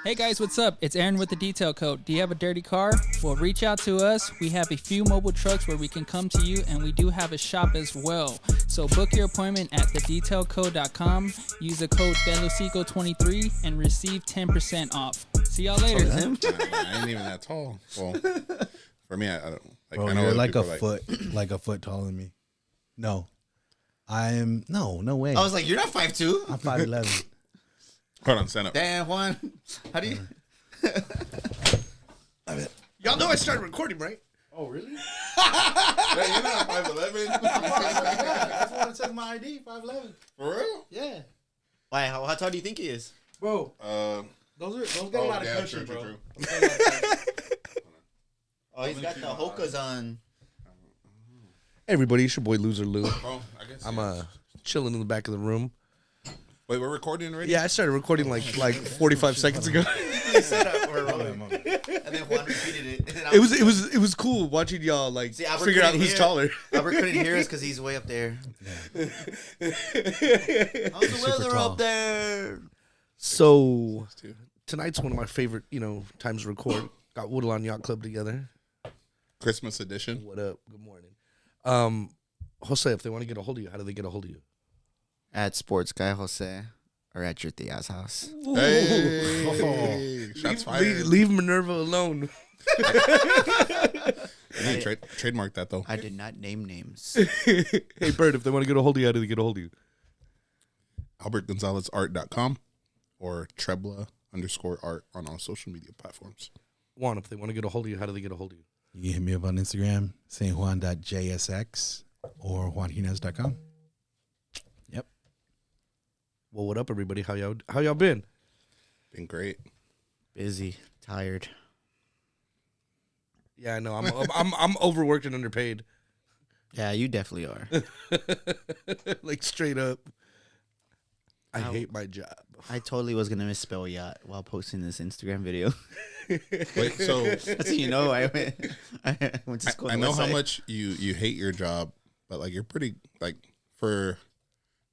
Hey guys, what's up? It's Aaron with the Detail Code. Do you have a dirty car? Well, reach out to us. We have a few mobile trucks where we can come to you, and we do have a shop as well. So book your appointment at thedetailcode.com. Use the code Lew Sico 23 and receive 10% off. See y'all later. I ain't even that tall. Well, for me, I don't. Like, Bro, I know you're other like a people foot, like a foot taller than me. No, I am. No way. I was like, you're not 5'2". I'm 5'11". Hold on, stand up. Damn, Juan. How do you? Y'all know I started recording, right? Oh, really? Hey, you're not 5'11". That's why I took my ID. 5'11". For real? Yeah, Why? How tall do you think he is? bro. Those got a lot of cushion, bro. Oh, he's got the Hokas on. Hey, everybody, it's your boy Lewsr Lew. Oh, I guess. I'm chilling in the back of the room. Wait, we're recording already? Yeah, I started recording like 45 seconds ago. He set up for a rolling. And then Juan repeated it. And It was cool watching y'all like See, Albert figure out couldn't who's hear- taller. Albert couldn't hear us because he's way up there. How's the weather tall. up there? So tonight's one of my favorite, times to record. Got Woodlawn Yacht Club together. Christmas edition. What up? Good morning. Jose, if they want to get a hold of you, how do they get a hold of you? At Sports Guy Jose or at your Thea's house. Hey, shots fired. Leave Minerva alone. Hey, trademark that though. I did not name names. Hey, Bird, if they want to get a hold of you, how do they get a hold of you? AlbertGonzalezArt.com or TREBLA_art on all social media platforms. Juan, if they want to get a hold of you, how do they get a hold of you? You can hit me up on Instagram, saintjuan.JSX or juanjimenez.com. Yep. Well, what up, everybody? How y'all been? Been great. Busy, tired. Yeah, I know. I'm overworked and underpaid. Yeah, you definitely are. Like straight up. I hate my job. I totally was gonna misspell yacht while posting this Instagram video. Wait, so That's how you know I went to school. I on the know west how side. much you hate your job, but like you're pretty like for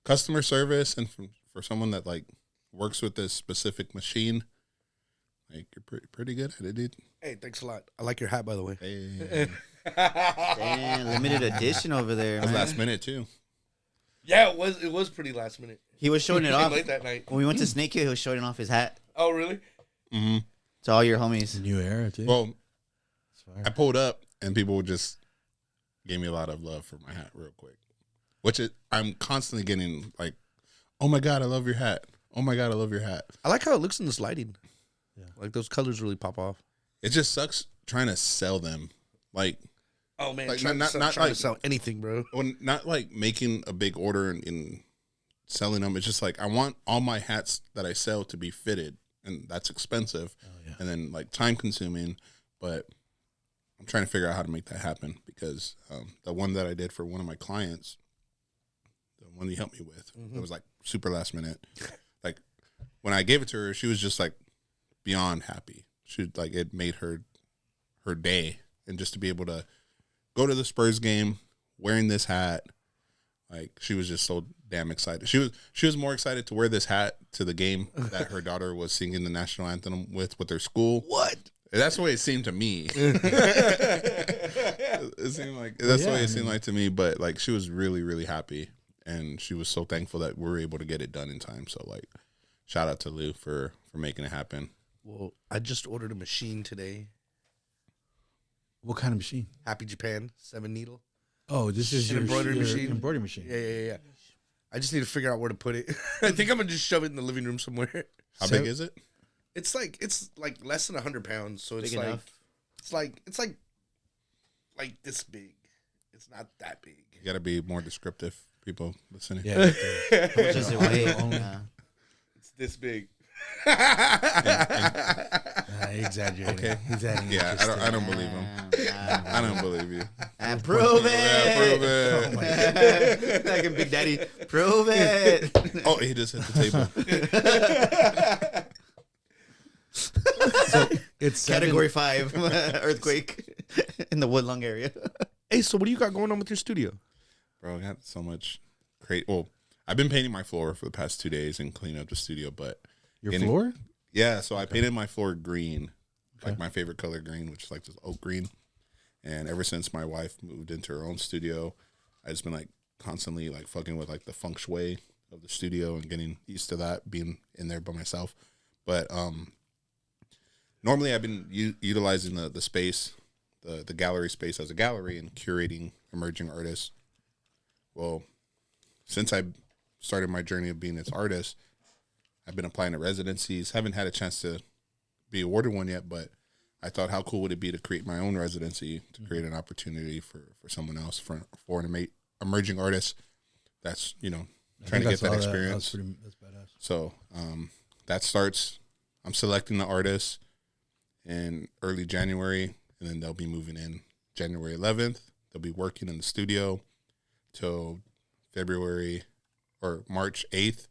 customer service and for someone that like works with this specific machine, like you're pretty good at it, dude. Hey, thanks a lot. I like your hat, by the way. Hey, Damn, limited edition over there, that was man. last minute too. Yeah, it was pretty last minute. He was showing it Came off late that night. when we went to Snake Hill. He was showing off his hat Oh, really? Mm-hmm. to all your homies. New era, too. Well, It's fire. I pulled up and people just gave me a lot of love for my hat real quick, I'm constantly getting like, oh my God, I love your hat. Oh my God, I love your hat. I like how it looks in this lighting. Yeah. Like those colors really pop off. It just sucks trying to sell them. Like, Oh man, Like, trying not to like- sell anything, bro. when not like making a big order and selling them. It's just like I want all my hats that I sell to be fitted, and that's expensive, yeah. and then like time consuming. But I'm trying to figure out how to make that happen because the one that I did for one of my clients, the one he helped me with, it was like super last minute. Like when I gave it to her, she was just like beyond happy. She like it made her day, and just to be able to go to the Spurs game wearing this hat, like she was just so damn excited. She was more excited to wear this hat to the game that her daughter was singing the national anthem with her school. What? That's the way it seemed to me. It seemed like that's the way it seemed like to me. But like she was really, really happy, and she was so thankful that we were able to get it done in time. So like, shout out to Lew for making it happen. Well, I just ordered a machine today. What kind of machine? Happy Japan 7 needle. Oh, this is An your embroidery machine? Embroidery machine. Yeah. I just need to figure out where to put it. I think I'm gonna just shove it in the living room somewhere. How So- big is it? It's like less than 100 pounds, so it's Big like enough. it's like this big. It's not that big. You got to be more descriptive, people listening. Yeah. How much does it weigh? Only. It's this big. He exaggerated. Okay. He's adding Yeah, I don't believe him. I don't believe you. And prove it. Yeah, prove it. Like a Big Daddy. Prove it. Oh, he just hit the table. So it's Category 5 earthquake in the Woodlawn area. Hey, so what do you got going on with your studio? Bro, I got so much great. Well, I've been painting my floor for the past 2 days and cleaning up the studio, but Your getting- floor? Yeah, so I painted my floor green, like my favorite color green, which is like this oak green. And ever since my wife moved into her own studio, I just been like constantly like fucking with like the feng shui of the studio and getting used to that, being in there by myself. But normally I've been utilizing the space, the gallery space as a gallery and curating emerging artists. Well, since I started my journey of being this artist, I've been applying to residencies. Haven't had a chance to be awarded one yet, but I thought, how cool would it be to create my own residency, to create an opportunity for someone else, for an emerging artist that's, you know, trying to get that experience. That's badass. So that starts, I'm selecting the artists in early January, and then they'll be moving in January 11th. They'll be working in the studio till February or March 8th,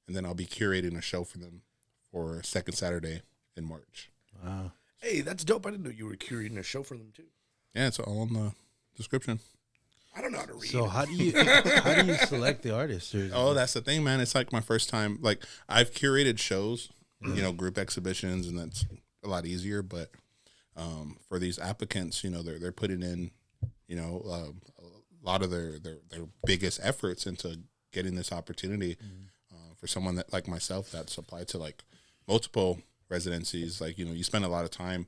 and then I'll be curating a show for them for second Saturday in March. Wow. Hey, that's dope. I didn't know you were curating a show for them too. Yeah, it's all in the description. I don't know how to read. So how do you select the artists? Oh, that's the thing, man. It's like my first time. Like, I've curated shows, you know, group exhibitions, and that's a lot easier. But for these applicants, you know, they're putting in, you know, a lot of their biggest efforts into getting this opportunity. For someone that like myself that's applied to like multiple residencies, like, you know, you spend a lot of time,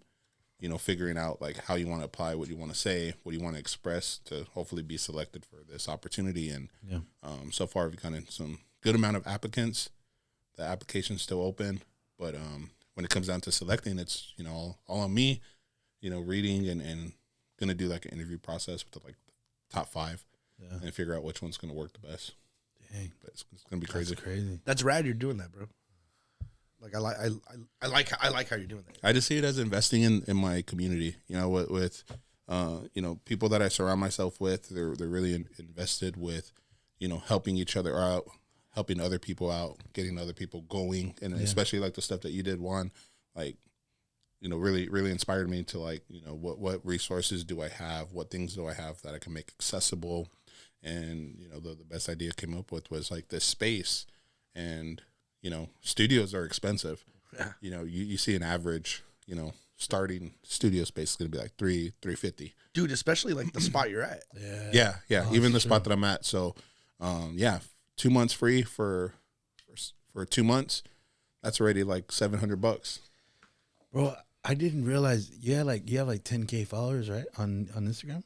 you know, figuring out like how you want to apply, what you want to say, what you want to express to hopefully be selected for this opportunity. And so far we've gotten some good amount of applicants. The application's still open, but when it comes down to selecting, it's, you know, all on me, you know, reading and gonna do like an interview process with the like top 5 and figure out which one's gonna work the best. Dang. But it's gonna be crazy. That's crazy. That's rad. You're doing that, bro. Like I like how you're doing that. I just see it as investing in my community. You know, with you know, people that I surround myself with. They're really invested with, you know, helping each other out, helping other people out, getting other people going, and especially like the stuff that you did, Juan. Like, you know, really inspired me to like, you know, what resources do I have? What things do I have that I can make accessible? And, you know, the best idea I came up with was like this space. And, you know, studios are expensive. Yeah. You know, you see an average, you know, starting studio space is going to be like $350. Dude, especially like the spot you're at. Yeah. Even the spot that I'm at. So, 2 months free for 2 months. That's already like $700. Bro, I didn't realize you have like 10K followers, right? On Instagram?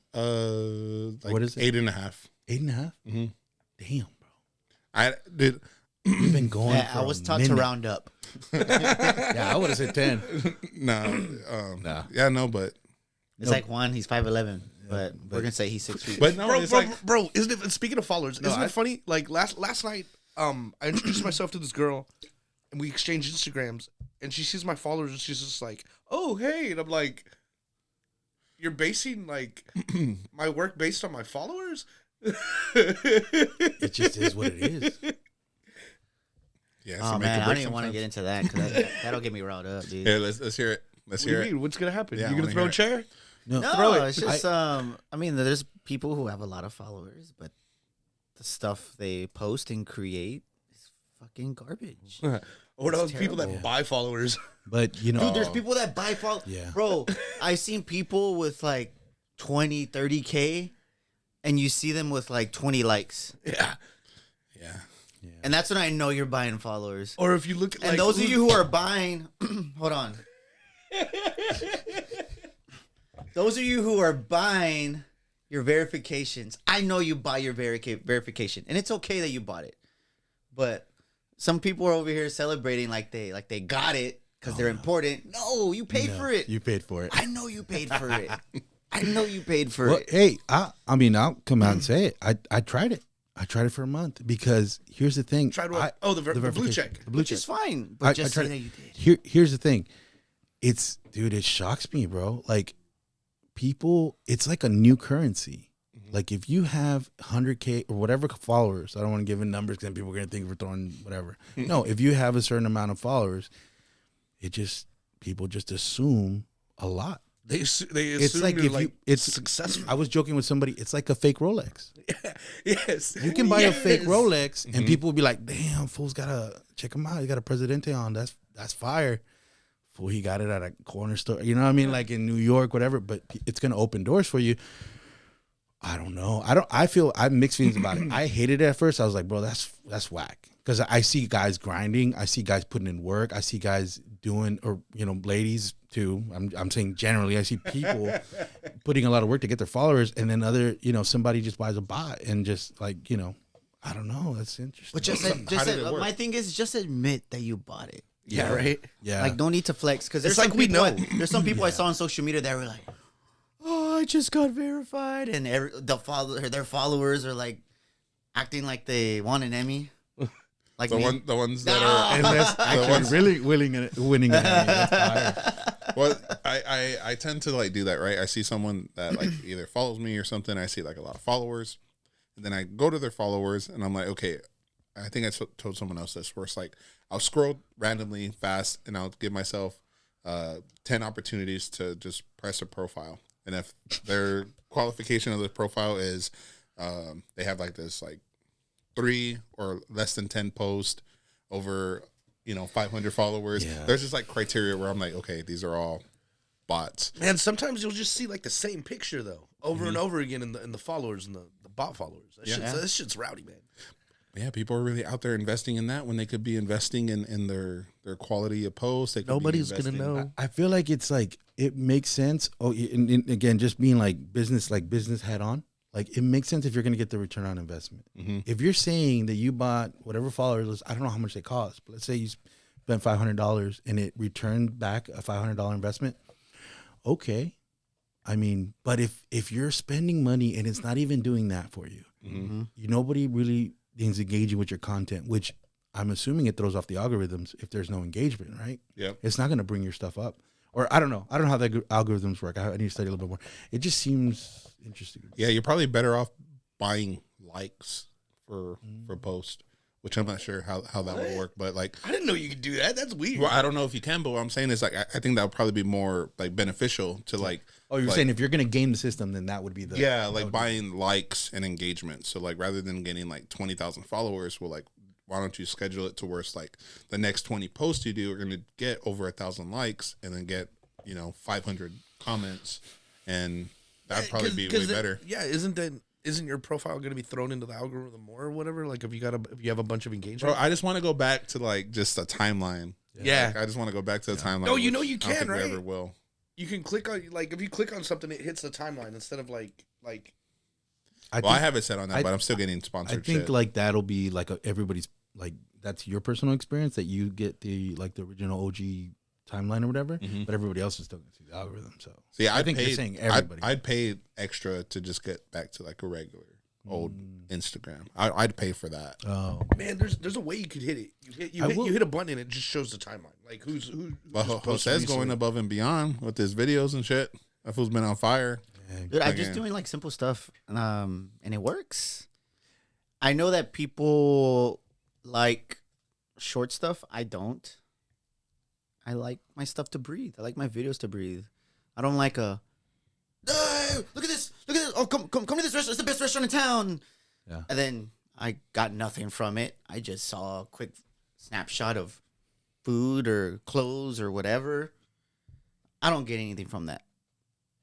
Like what is it? 8.5. 8.5? Mm-hmm. Damn, bro. I did. You've been going. Yeah, I was taught to round up. Yeah, I would have said 10. No. Yeah, no, but It's like Juan, he's 5'11", but we're gonna say he's 6 feet. but no, it's like Bro, isn't it? Speaking of followers, isn't it funny? Like last night, I introduced myself to this girl, and we exchanged Instagrams, and she sees my followers, and she's just like, "Oh, hey," and I'm like, "You're basing like my work based on my followers?" It just is what it is. yeah. Oh man, I don't even want to get into that because that'll get me riled up, dude. Here, let's hear it. Let's What do hear you it. mean? What's gonna happen? Yeah, You I gonna wanna throw a hear chair? No, No, it's just I mean, there's people who have a lot of followers, but the stuff they post and create is fucking garbage. What about It's people that terrible. buy followers? but you know, Dude, there's people that buy followers. Yeah. Bro, I've seen people with like 20, 30K, and you see them with like 20 likes. Yeah. Yeah. And that's when I know you're buying followers. Or if you look at And those of you who are buying, hold on. Those of you who are buying your verifications, I know you buy your verification, and it's okay that you bought it. But some people are over here celebrating like they got it because they're important. No, you paid for it. You paid for it. I know you paid for it. I know you paid for Well, it. hey, I mean, I'll come out and say it. I tried it. I tried it for a month because here's the thing. Tried what? The blue verification. check. The blue Which check. is fine, but just tried say that it. you did. Here's the thing. Dude, it shocks me, bro. Like, people, it's like a new currency. Like, if you have 100K or whatever followers, I don't want to give in numbers because people are going to think we're throwing whatever. No, if you have a certain amount of followers, people just assume a lot. They assume It's like you're if like you, it's successful. I was joking with somebody. It's like a fake Rolex. Yes, You can buy a fake Yes. Rolex, and people will be like, "Damn, fool's got a check him out. He got a Presidente on. That's fire." Fool, he got it at a corner store. You know what I mean? Like in New York, whatever. But it's gonna open doors for you. I don't know. I feel I have mixed feelings about it. I hated it at first. I was like, bro, that's whack. Because I see guys grinding. I see guys putting in work. I see guys doing, or ladies too. I'm saying generally, I see people putting a lot of work to get their followers, and then somebody just buys a bot and just like, I don't know. That's interesting. But my thing is just admit that you bought it. Yeah, right. Yeah. Like, don't need to flex because It's like we know. There's some people I saw on social media that were like, "Oh, I just got verified," and their followers are like acting like they won an Emmy. Like The ones that are and that's actually really winning an Emmy. That's fire. well, I tend to like do that, right? I see someone that like either follows me or something. I see like a lot of followers, and then I go to their followers, and I'm like, okay, I think I told someone else this, where it's like I'll scroll randomly fast, and I'll give myself 10 opportunities to just press a profile, and if their qualification of the profile is they have like this like 3 or less than 10 posts over 500 followers. Yeah. There's just like criteria where I'm like, okay, these are all bots. Man, sometimes you'll just see like the same picture though, over and over again in the followers and the bot followers. That shit's rowdy, man. Yeah, people are really out there investing in that when they could be investing in their quality of posts. They could be Nobody's gonna investing- know. I feel like it's like it makes sense. Oh, and again, just being like business head on. Like it makes sense if you're going to get the return on investment. Mm-hmm. If you're saying that you bought whatever followers, I don't know how much they cost, but let's say you spent $500 and it returned back a $500 investment. Okay. I mean, but if you're spending money and it's not even doing that for you, nobody really is engaging with your content, which I'm assuming it throws off the algorithms if there's no engagement, right? Yep. It's not going to bring your stuff up. Or I don't know. I don't know how the algorithms work. I need to study a little bit more. It just seems interesting. Yeah, you're probably better off buying likes for posts, which I'm not sure how that would work. But like, I didn't know you could do that. That's weird. well, I don't know if you can, but what I'm saying is like, I think that would probably be more like beneficial to like. Oh, you're like, saying if you're going to game the system, then that would be the like buying likes and engagement. So like rather than getting like 20,000 followers, well, like why don't you schedule it to where it's like the next 20 posts you do are going to get over 1,000 likes and then get 500 comments, and that'd probably be way better. Yeah, isn't your profile going to be thrown into the algorithm more or whatever? Like if you have a bunch of engagement. Bro, I just want to go back to like just a timeline. Yeah. Like, I just want to go back to the timeline. No, which you I don't can, think right? we ever will. You can click on like if you click on something, it hits the timeline instead of like. I have it set on that, but I'm still getting sponsored. I think shit. like that'll be like everybody's like that's your personal experience that you get the original OG timeline or whatever, but everybody else is still going to see the algorithm. So See, I think you're saying everybody. I'd pay extra to just get back to like a regular old Instagram. I'd pay for that. Oh, Man, there's a way you could hit it. You hit a button and it just shows the timeline. Like who's But Jose's going above and beyond with his videos and shit. That fool's been on fire. Dude, I'm just doing like simple stuff, and it works. I know that people like short stuff. I don't. I like my stuff to breathe. I like my videos to breathe. I don't like a. Hey, look at this! Look at this! Oh, come to this restaurant! It's the best restaurant in town. Yeah. And then I got nothing from it. I just saw a quick snapshot of food or clothes or whatever. I don't get anything from that.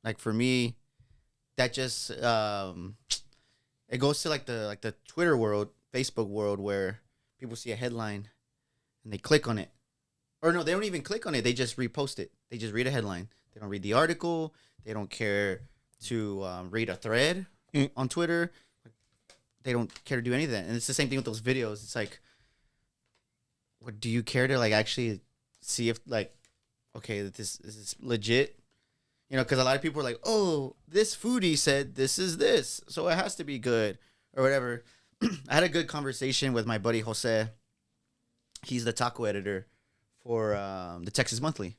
Like for me, that just it goes to like the Twitter world, Facebook world, where people see a headline and they click on it. Or no, they don't even click on it. They just repost it. They just read a headline. They don't read the article. They don't care to read a thread on Twitter. They don't care to do any of that. And it's the same thing with those videos. It's like, what do you care to like actually see if like, okay, this is legit? Because a lot of people are like, oh, this foodie said this is this, so it has to be good or whatever. I had a good conversation with my buddy Jose. He's the taco editor for the Texas Monthly.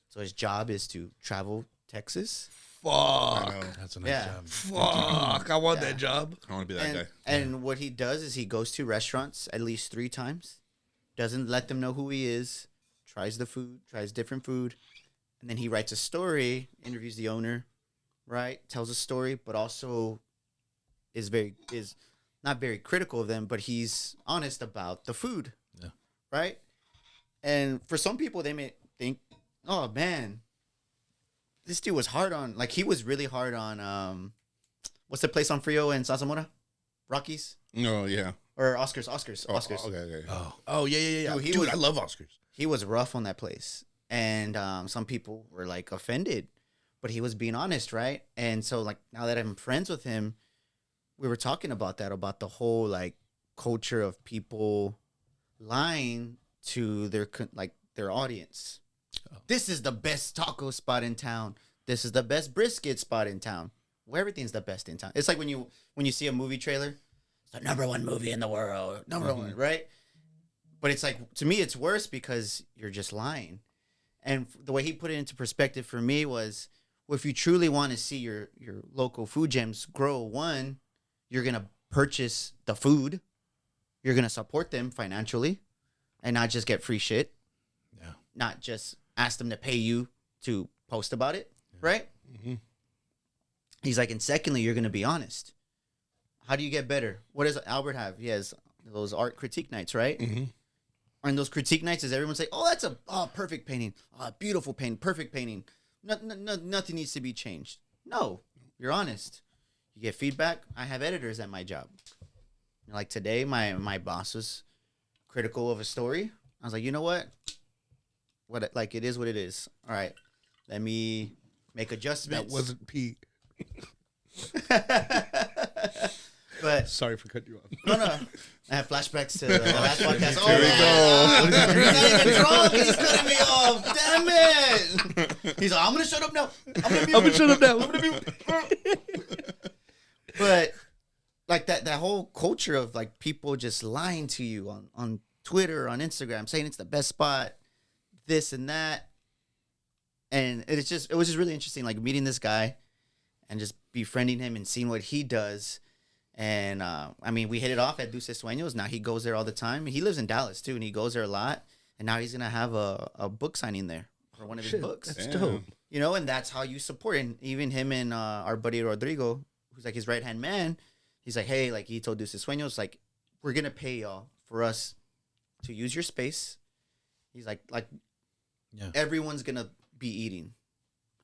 So his job is to travel Texas. Fuck. that's a nice job. Fuck. I want that job. I want to be that guy. And what he does is he goes to restaurants at least 3 times, doesn't let them know who he is, tries the food, tries different food, and then he writes a story, interviews the owner, right? Tells a story, but also is not very critical of them, but he's honest about the food. Yeah. Right? And for some people, they may think, oh, man, this dude was hard on, like, he was really hard on, what's the place on Frio and Santa Mora? Rockies? No, yeah. Or Oscars. Oh, okay. Oh, yeah. Dude, I love Oscars. He was rough on that place. And some people were, like, offended. But he was being honest, right? And so, like, now that I'm friends with him, we were talking about that, about the whole, like, culture of people lying to their audience. Oh. This is the best taco spot in town. This is the best brisket spot in town. Well, everything's the best in town. It's like when you see a movie trailer, it's the #1 movie in the world, number one, right? But it's like, to me, it's worse because you're just lying. And the way he put it into perspective for me was, well, if you truly want to see your local food gems grow, one, you're going to purchase the food. You're going to support them financially and not just get free shit. Yeah. Not just ask them to pay you to post about it, right? Mm-hmm. He's like, and secondly, you're going to be honest. How do you get better? What does Albert have? He has those art critique nights, right? Mm-hmm. On those critique nights, does everyone say, oh, that's a perfect painting. Oh, beautiful painting, perfect painting. Nothing needs to be changed. No, you're honest. You get feedback. I have editors at my job. Like today, my boss was critical of a story. I was like, you know what? Like, it is what it is. All right, let me make adjustments. That wasn't Pete. But Sorry for cutting you off. no. I have flashbacks to the last podcast. Here we go. He's not even drunk. He's cutting me off. Damn it. He's like, I'm going to shut up now. I'm going to shut up now. I'm going to But like that whole culture of like people just lying to you on Twitter, on Instagram, saying it's the best spot, this and that. And it was just really interesting, like meeting this guy and just befriending him and seeing what he does. And, I mean, we hit it off at Dulces Sueños. Now he goes there all the time. He lives in Dallas, too, and he goes there a lot. And now he's going to have a book signing there for one of his books. That's dope. You know, and that's how you support. And even him and our buddy Rodrigo, who's like his right-hand man, he's like, hey, like he told Dulces Sueños, like, we're going to pay y'all for us to use your space. He's like everyone's going to be eating.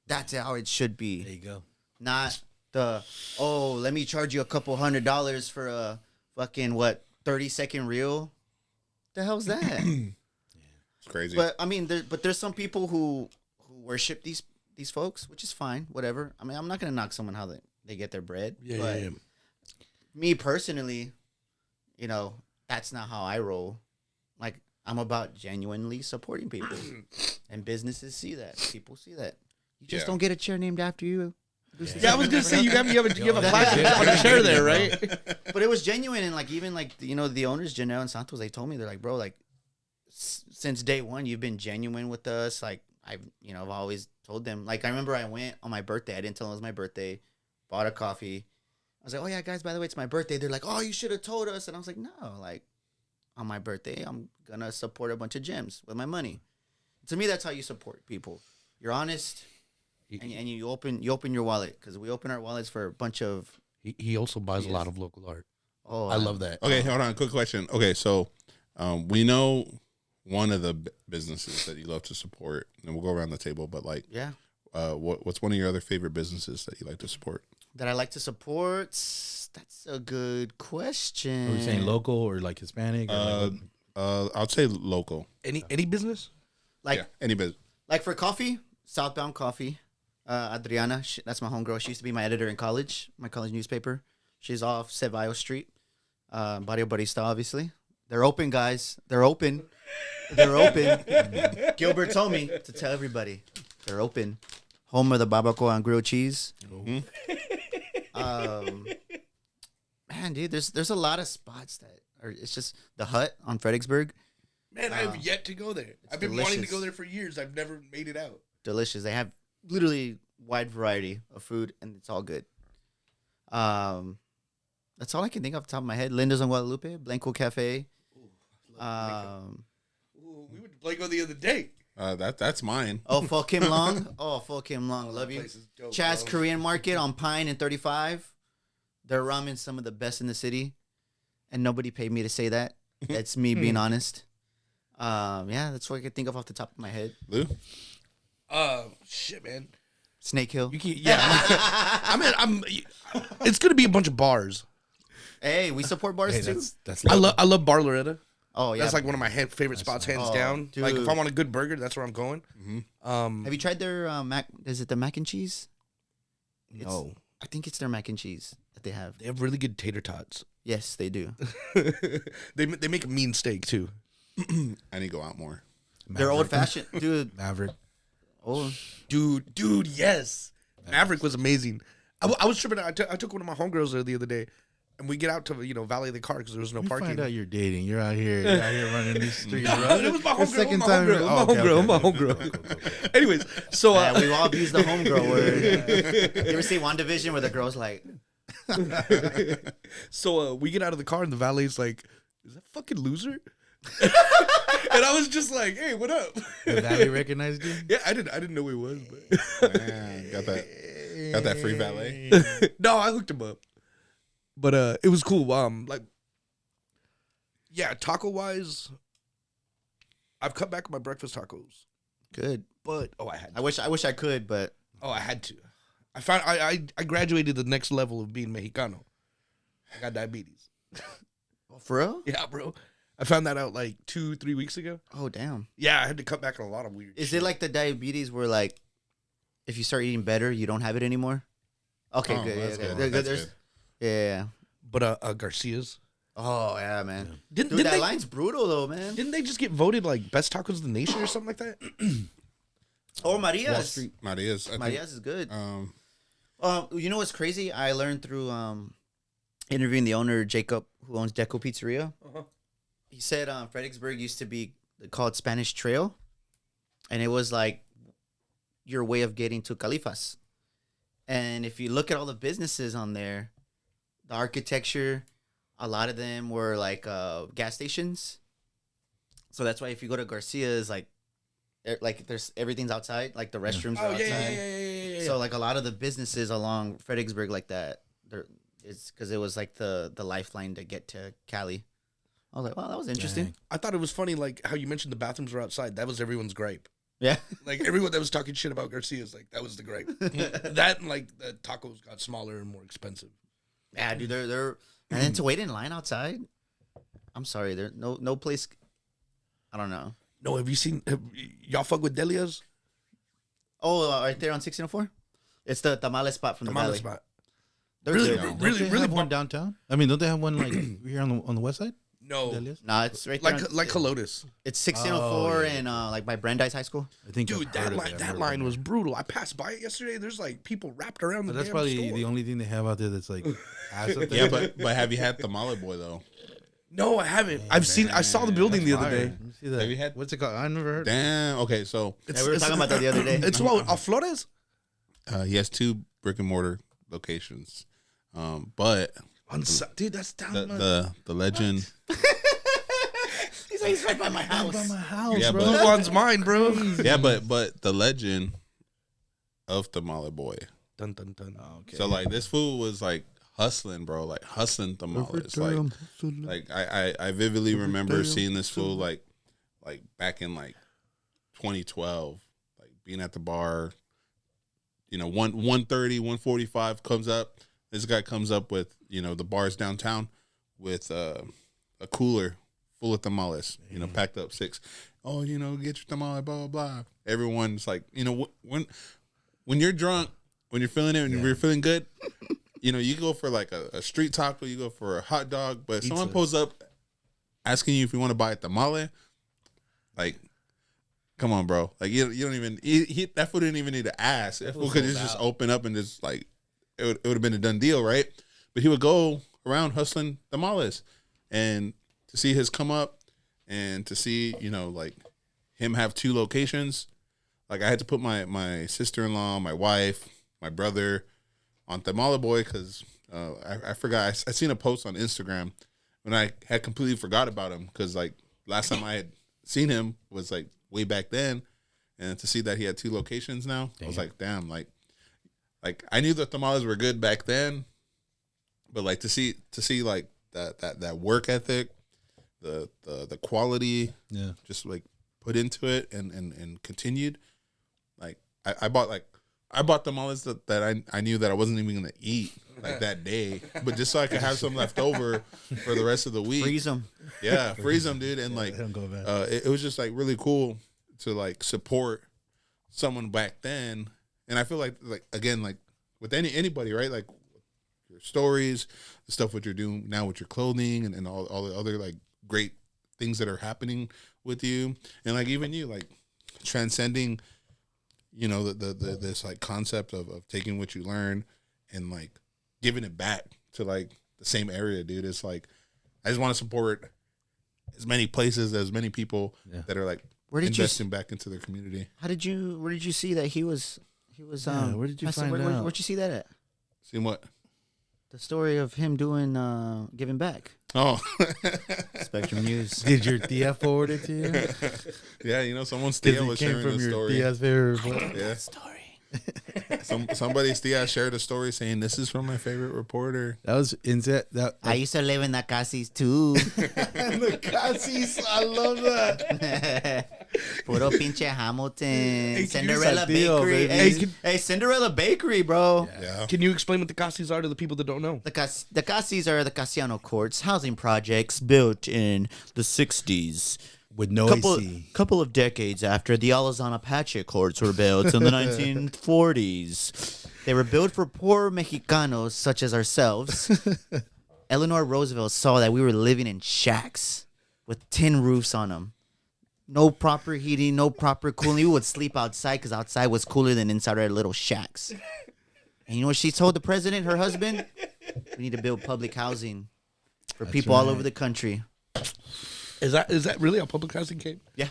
That's how it should be. There you go. Not let me charge you a couple $100 for a fucking 30-second reel. The hell's that? It's crazy. But I mean, there's some people who worship these folks, which is fine, whatever. I mean, I'm not gonna knock someone how they get their bread. Yeah. Me personally, you know, that's not how I roll. Like, I'm about genuinely supporting people, and businesses see that. People see that. You just don't get a chair named after you. Yeah, I was gonna say you have a plaque on your chair there, right? But it was genuine, and like even like the owners, Janelle and Santos, they told me, they're like, bro, like since day one, you've been genuine with us. Like I've always told them. Like I remember I went on my birthday. I didn't tell them it was my birthday. Bought a coffee. I was like, oh yeah, guys, by the way, it's my birthday. They're like, oh, you should have told us. And I was like, no, like on my birthday, I'm gonna support a bunch of gyms with my money. To me, that's how you support people. You're honest. And you open your wallet, because we open our wallets for a bunch of. He also buys a lot of local art. Oh, I love that. Okay, hold on. Quick question. Okay, so we know one of the businesses that you love to support, and we'll go around the table. But like, yeah, what's one of your other favorite businesses that you like to support? That I like to support? That's a good question. Are we saying local or like Hispanic? Or I'd say local. Any business? Like any business. Like for coffee, Southbound Coffee. Adriana, that's my homegirl. She used to be my editor in college, my college newspaper. She's off Ceballo Street. Barrio Barista, obviously. They're open, guys. They're open. Gilbert told me to tell everybody. They're open. Home of the barbacoa and grilled cheese. Mm-hmm. Man, dude, there's a lot of spots that are. It's just the Hut on Fredericksburg. Man, I have yet to go there. I've been wanting to go there for years. I've never made it out. Delicious. They have literally wide variety of food, and it's all good. That's all I can think off the top of my head. Linda's on Guadalupe, Blanco Cafe. We went to Blanco the other day. That's mine. Oh, Pho Kim Long. Oh, Pho Kim Long. Love you. Dope, Chaz bro. Korean Market on Pine and 35. Their ramen's some of the best in the city. And nobody paid me to say that. That's me being honest. Yeah, that's what I could think of off the top of my head. Lou? Shit, man. Snake Hill. You can't, yeah. I'm it's gonna be a bunch of bars. Hey, we support bars Hey, too. that's I love Bar Loretta. Oh yeah. That's like one of my favorite spots, hands down. dude. Like if I want a good burger, that's where I'm going. Have you tried their mac? Is it the mac and cheese? No, I think it's their mac and cheese that they have. they have really good tater tots. Yes, they do. they make a mean steak too. I need to go out more. They're old fashioned, dude. Maverick. Oh, Dude, yes. Maverick was amazing. I was tripping. I took one of my homegirls there the other day, and we get out to valet the car because there was no You parking. find out you're dating. You're out here running these streets, bro. It was my The homegirl. second my time. homegirl. My Okay. homegirl. Anyways, so yeah, we've all used the homegirl word. You ever see WandaVision where the girl's like, so we get out of the car and the valet's like, "Is that fucking Lewsr?" And I was just like, "Hey, what up?" The Valley recognized you? Yeah, I didn't know who he was, but Man, got that free valet. no, I hooked him up. But it was cool. Like, yeah, taco wise, I've cut back on my breakfast tacos, good. but I had to. I wish I could, but I had to. I found I graduated the next level of being Mexicano. I got diabetes. for real? Yeah, bro. I found that out like 2-3 weeks ago. Oh damn. Yeah, I had to cut back on a lot of weird Is shit. it like the diabetes where like if you start eating better, you don't have it anymore? Okay, Oh, good. that's Yeah, good. good. That's There's- good. yeah. But Garcia's. Oh yeah, man. Didn't Dude, that they, line's brutal though, man. didn't they just get voted like best tacos of the nation or something like that? Oh, Maria's. Wall Street. Maria's. I think, Maria's is good. um, You know what's crazy? I learned through interviewing the owner, Jacob, who owns Deco Pizzeria. Uh-huh. He said Fredericksburg used to be called Spanish Trail, and it was like your way of getting to Califas. And if you look at all the businesses on there, the architecture, a lot of them were like gas stations. So that's why if you go to Garcia's, like there's everything's outside, like the restrooms are Oh outside. yeah. So like a lot of the businesses along Fredericksburg like that, it's because it was like the lifeline to get to Cali. I was like, wow, that was interesting. Dang. I thought it was funny, like how you mentioned the bathrooms were outside. That was everyone's gripe. Yeah. Like everyone that was talking shit about Garcia's, like that was the gripe. That and like the tacos got smaller and more expensive. Yeah, dude, they're and then to wait in line outside. I'm sorry, there's no place. I don't know. No, have y'all fuck with Delia's? Oh, right there on 1604. It's the tamale spot from the Tamale valley. spot. They're Really, good. Don't really, they really have one bump- downtown? I mean, don't they have one like here on the west side? No, Delia's? Nah, it's right there. like Helotes. It's 1604 Oh, yeah. and like by Brandeis High School. I think Dude, I've that heard of line it. I've that never line been was there. brutal. I passed by it yesterday. There's like people wrapped around the But that's damn probably store. the only thing they have out there that's like ass up there. yeah, but have you had Tamale Boy though? No, I haven't. I saw the building the other day. Let me see that. Have you had- What's it called? I never heard. Damn. Okay, so Yeah, we were talking about that the other day. It's what Flores. he has 2 brick and mortar locations, but Dude, that's down. the legend. He's right by my house. By my house, Yeah, bro. but- Blue one's mine, bro. Yeah, but the legend of Tamale Boy. Dun dun dun. Okay. So like this food was like hustling, bro, like hustling tamales. Like I vividly remember seeing this food like back in like 2012, like being at the bar. 1:30, 1:45 comes up. This guy comes up with the bars downtown with a cooler full of tamales. Packed up 6. Oh, get your tamale, blah blah blah. Everyone's like, when you're drunk, when you're feeling it, when you're feeling good, you go for like a street taco, you go for a hot dog, but if someone pulls up asking you if you want to buy a tamale, like, come on, bro. Like, you don't even, that food didn't even need to ask. That food could just open up and just like, it would have been a done deal, right? But he would go around hustling tamales, and to see his come up and to see, like him have 2 locations, like I had to put my sister-in-law, my wife, my brother on Tamale Boy because I forgot. I seen a post on Instagram when I had completely forgot about him because like last time I had seen him was like way back then, and to see that he had 2 locations now, I was like, damn, like I knew the tamales were good back then, but like to see like that work ethic, the quality, just like put into it and continued. Like I bought tamales that I knew that I wasn't even gonna eat like that day, but just so I could have some left over for the rest of the week. Freeze them. Yeah, freeze them, dude. And like, it was just like really cool to like support someone back then. And I feel like again, like with anybody, right? Like your stories, the stuff what you're doing now with your clothing and all the other like great things that are happening with you, and like even you like transcending, you know, the this like concept of taking what you learn and like giving it back to like the same area, dude. It's like I just want to support as many places, as many people that are like investing back into their community. Where did you see that he was where did you find out? Where'd you see that at? See what? The story of him doing giving back. Oh, Spectrum News. Did your tia forward it to you? Yeah, you know, someone's tia was sharing the story. Tia's favorite report. Yeah, Story. somebody's tia shared a story saying this is from my favorite reporter. That was that. I used to live in the Casis too. The Casis, I love that. Puro pinche Hamilton. Hey, Cinderella Saltillo, Bakery. baby. Hey, Cinderella Bakery, bro. Yeah. Can you explain what the Casis are to the people that don't know? The Casis are the Casiano courts, housing projects built in the 60s. With no AC. Couple of decades after the Alazan Apache courts were built in the 1940s. They were built for poor Mexicanos such as ourselves. Eleanor Roosevelt saw that we were living in shacks with tin roofs on them. No proper heating, no proper cooling. We would sleep outside because outside was cooler than inside our little shacks. And you know what she told the president, her husband? We need to build public housing for people all over the country. Is that really how public housing came? Yeah.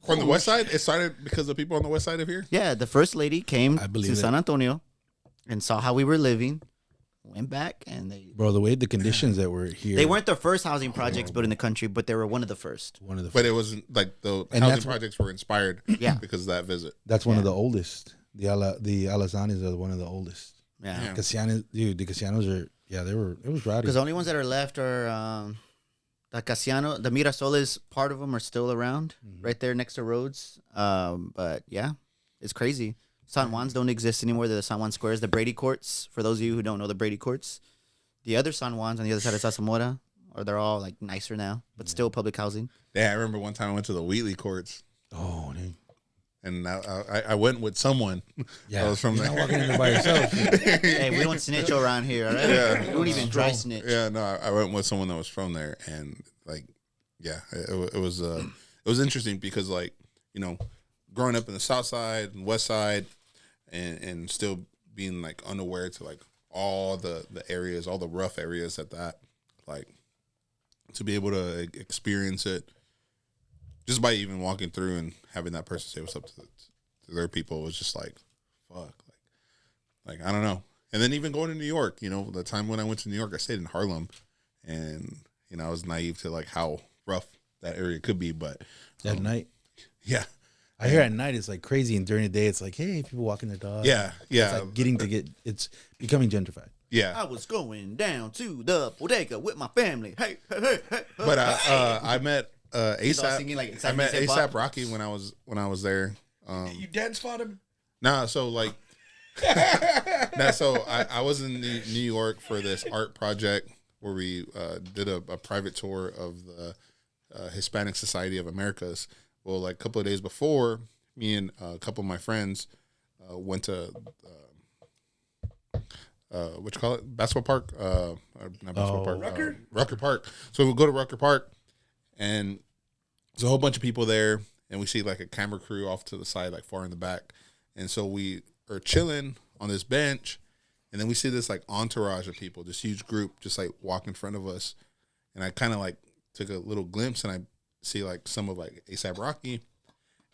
From the west side, it started because of people on the west side of here. Yeah, the first lady came to it. San Antonio and saw how we were living, went back, and Bro, the conditions that were here. they weren't the first housing projects built in the country, but they were one of the first. But it wasn't like the And housing projects were inspired because of that visit. That's one of the oldest. The Alazanis are one of the oldest. Yeah. Casianos, dude, the Casianos are, it was rowdy. Because the only ones that are left are the Casiano, the Mirasoles, part of them are still around, right there next to roads. But yeah, it's crazy. San Juans don't exist anymore. They're the San Juan Squares, the Brady Courts. For those of you who don't know the Brady Courts, the other San Juans on the other side of Sasamora, or they're all like nicer now, but still public housing. Yeah, I remember one time I went to the Wheatley courts. Oh, dude. And I went with someone. Yeah, I was from you're there. not walking in there by yourself. Hey, we don't snitch around here, all right? Yeah. We don't even dry snitch. Yeah, no, I went with someone that was from there, and like, yeah, it was interesting because like, you know, growing up in the South Side and West Side, and still being like unaware to like all the areas, all the rough areas at that, like, to be able to experience it just by even walking through and having that person say what's up to their people was just like, fuck, like I don't know. And then even going to New York, you know, the time when I went to New York, I stayed in Harlem, and you know, I was naive to like how rough that area could be, but At night. yeah, I hear at night it's like crazy, and during the day it's like, hey, people walking their dog. yeah, It's like it's becoming gentrified. yeah. I was going down to the bodega with my family. Hey, hey, hey, hey. But I met ASAP. singing like I met Hip Hop? ASAP Rocky when I was there. You dance fought him? Nah, so like, I was in New York for this art project where we did a private tour of the Hispanic Society of Americas. Well, like a couple of days before, me and a couple of my friends went to what you call it, basketball park? Not basketball park. Rucker? Rucker Park. So we'll go to Rucker Park, and there's a whole bunch of people there, and we see like a camera crew off to the side, like far in the back. And so we are chilling on this bench, and then we see this like entourage of people, this huge group, just like walk in front of us. And I kind of like took a little glimpse, and I see like some of like ASAP Rocky,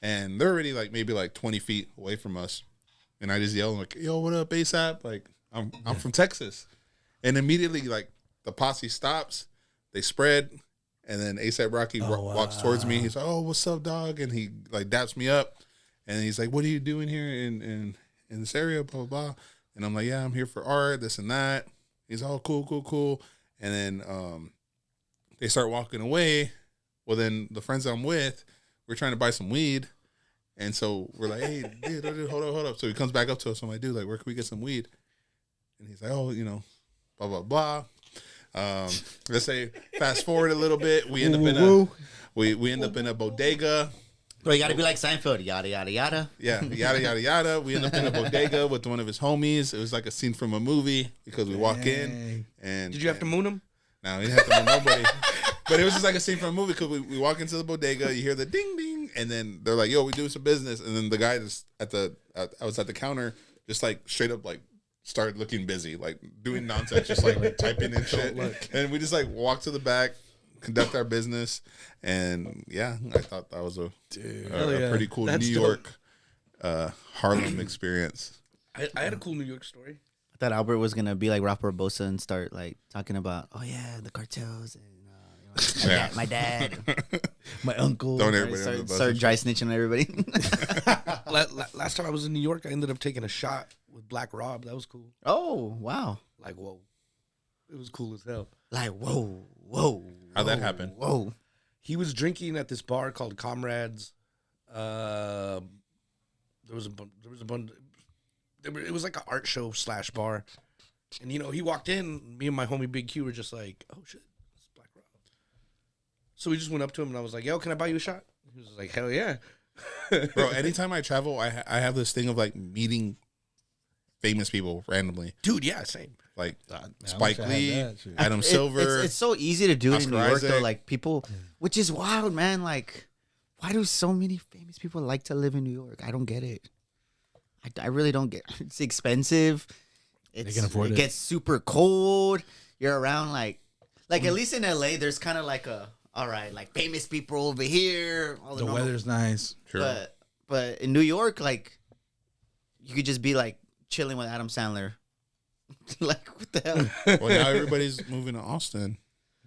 and they're already like maybe like 20 feet away from us. And I just yell like, "Yo, what up, ASAP? Like, I'm from Texas." And immediately like the posse stops, they spread, and then ASAP Rocky walks towards me. He's like, "Oh, what's up, dog?" And he like daps me up, And he's like, what are you doing here in this area, blah, blah, blah. And I'm like, yeah, I'm here for art, this and that. He's all cool. And then they start walking away. Well, then the friends I'm with, we're trying to buy some weed. And so we're like, hey, dude, hold up. So he comes back up to us. I'm like, dude, like, where can we get some weed? And he's like, oh, blah, blah, blah. Let's say fast forward a little bit. We end up in a bodega. Bro, you got to be like Seinfeld. Yada, yada, yada. Yeah, yada, yada, yada. We end up in a bodega with one of his homies. It was like a scene from a movie because we walk in. And did you have to moon him? No, we didn't have to moon nobody. But it was just like a scene from a movie because we walk into the bodega, you hear the ding, ding, and then they're like, yo, we doing some business. And then the guy just I was at the counter, just like straight up like started looking busy, like doing nonsense, just like typing in shit. And we just like walk to the back, conduct our business. And yeah, I thought that was a pretty cool New York Harlem experience. I had a cool New York story. I thought Albert was going to be like Ralph Barbosa and start like talking about, oh yeah, the cartels and my dad, my uncle. Don't everybody start dry snitching on everybody. Last time I was in New York, I ended up taking a shot with Black Rob. That was cool. Oh, wow. Like, whoa. It was cool as hell. Like, whoa. How'd that happen? Whoa. He was drinking at this bar called Comrades. There was a bunch. It was like an art show / bar. And, he walked in. Me and my homie Big Q were just like, oh, shit. So we just went up to him and I was like, yo, can I buy you a shot? He was like, hell yeah. Bro, anytime I travel, I have this thing of like meeting famous people randomly. Dude, yeah, same. Like Spike Lee, Adam Silver. It's so easy to do it in New York Isaac. though. Like people, which is wild, man. Like, why do so many famous people like to live in New York? I don't get it. I really don't get it. It's expensive. They can afford it. It gets super cold. You're around like at least in LA, there's kind of like all right, like famous people over here. All the weather's nice. Sure. But in New York, like, you could just be like chilling with Adam Sandler. Like, what the hell? Well, now everybody's moving to Austin.